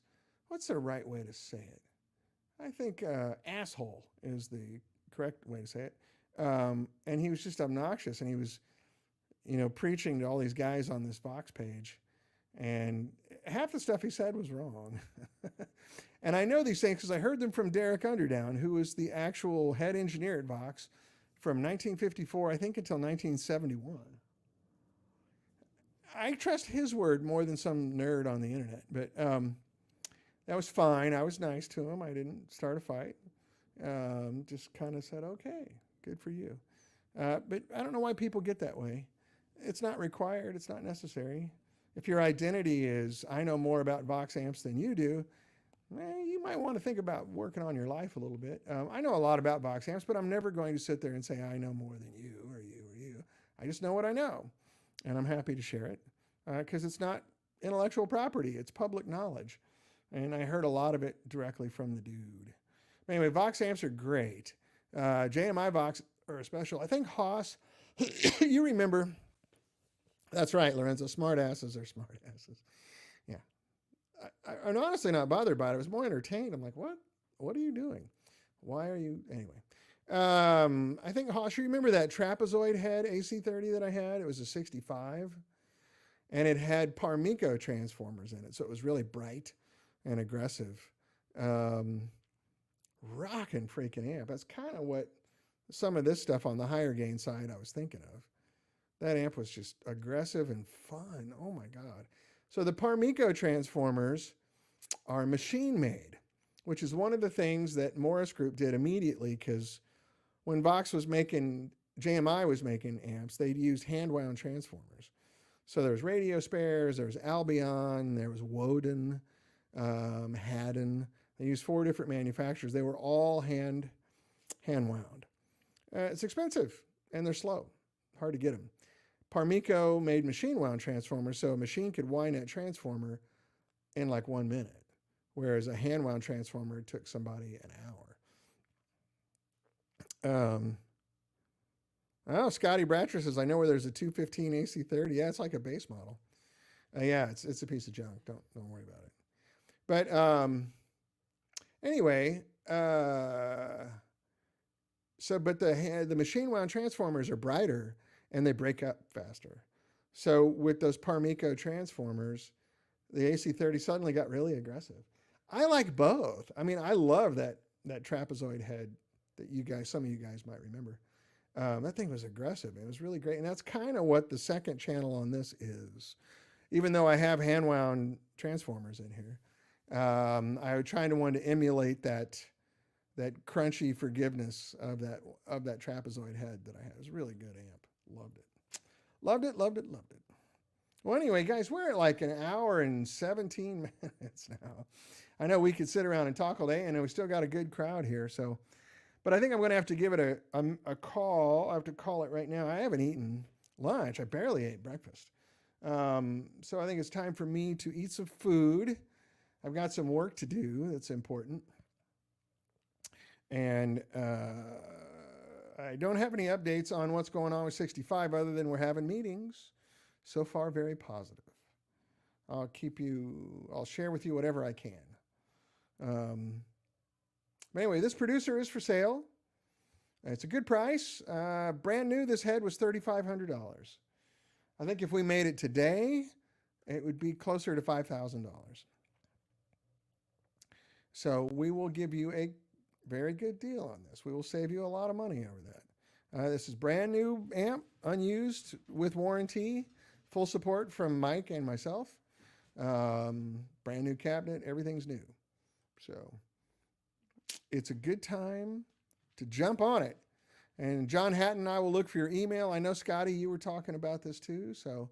what's the right way to say it? I think asshole is the correct way to say it. And he was just obnoxious, and he was, preaching to all these guys on this Vox page. And half the stuff he said was wrong. And I know these things because I heard them from Derek Underdown, who was the actual head engineer at Vox from 1954, I think, until 1971. I trust his word more than some nerd on the internet, but that was fine. I was nice to him. I didn't start a fight. Just kind of said, okay, good for you. But I don't know why people get that way. It's not required. It's not necessary. If your identity is, I know more about Vox amps than you do, you might want to think about working on your life a little bit. I know a lot about Vox amps, but I'm never going to sit there and say I know more than you or you or you. I just know what I know, and I'm happy to share it because it's not intellectual property. It's public knowledge, and I heard a lot of it directly from the dude. Anyway, Vox amps are great. JMI Vox are special. I think Haas, you remember, that's right, Lorenzo, smart asses are smart asses. Yeah. I'm honestly not bothered by it. I was more entertained. I'm like, what? What are you doing? Why are you? Anyway. I think Haas, you remember that trapezoid head AC30 that I had? It was a 65. And it had Parmico transformers in it. So it was really bright and aggressive. Rockin' freaking amp. That's kind of what some of this stuff on the higher gain side I was thinking of. That amp was just aggressive and fun. Oh my God. So the Parmico transformers are machine made, which is one of the things that Morris Group did immediately, because when Vox was making, JMI was making amps, they'd used hand wound transformers. So there was Radio Spares, there was Albion, there was Woden, Haddon. They used 4 different manufacturers. They were all hand wound. It's expensive and they're slow, hard to get them. Parmico made machine wound transformers, so a machine could wind that transformer in like 1 minute, whereas a hand wound transformer took somebody an hour. Oh, Scotty Bratcher says, I know where there's a 215 AC30. Yeah, it's like a base model. Yeah, it's a piece of junk. Don't worry about it. But anyway, but the machine wound transformers are brighter and they break up faster. So with those Parmico transformers, the AC30 suddenly got really aggressive. I like both. I mean, I love that trapezoid head that some of you guys might remember. That thing was aggressive. It was really great. And that's kind of what the second channel on this is. Even though I have hand wound transformers in here, I was trying to want to emulate that crunchy forgiveness of that trapezoid head that I had. It was a really good amp. Loved it. Well, anyway, guys, we're at like an hour and 17 minutes now. I know we could sit around and talk all day, and we still got a good crowd here. So, but I think I'm going to have to give it a call. I have to call it right now. I haven't eaten lunch. I barely ate breakfast. So I think it's time for me to eat some food. I've got some work to do that's important. And I don't have any updates on what's going on with 65 other than we're having meetings. So far, very positive. I'll share with you whatever I can. But anyway, this producer is for sale. It's a good price. Brand new, this head was $3,500. I think if we made it today, it would be closer to $5,000. So we will give you a very good deal on this. We will save you a lot of money over that. This is brand new amp, unused, with warranty, full support from Mike and myself. Brand new cabinet, everything's new. So it's a good time to jump on it. And John Hatton, I will look for your email. I know, Scotty, you were talking about this too. So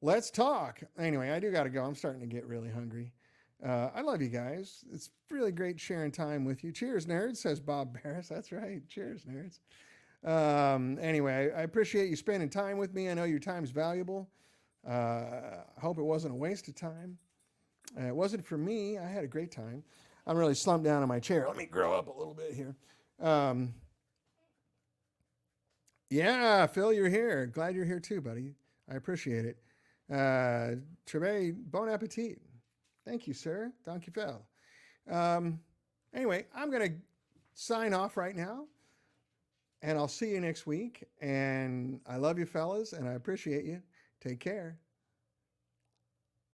let's talk. Anyway, I do got to go. I'm starting to get really hungry. I love you guys. It's really great sharing time with you. Cheers, nerds, says Bob Barris. That's right. Cheers, nerds. Anyway, I appreciate you spending time with me. I know your time's valuable. I hope it wasn't a waste of time. It wasn't for me. I had a great time. I'm really slumped down in my chair. Let me grow up a little bit here. Yeah, Phil, you're here. Glad you're here too, buddy. I appreciate it. Treve, bon appetit. Thank you, sir. Thank you, Phil. Anyway, I'm going to sign off right now, and I'll see you next week. And I love you, fellas, and I appreciate you. Take care.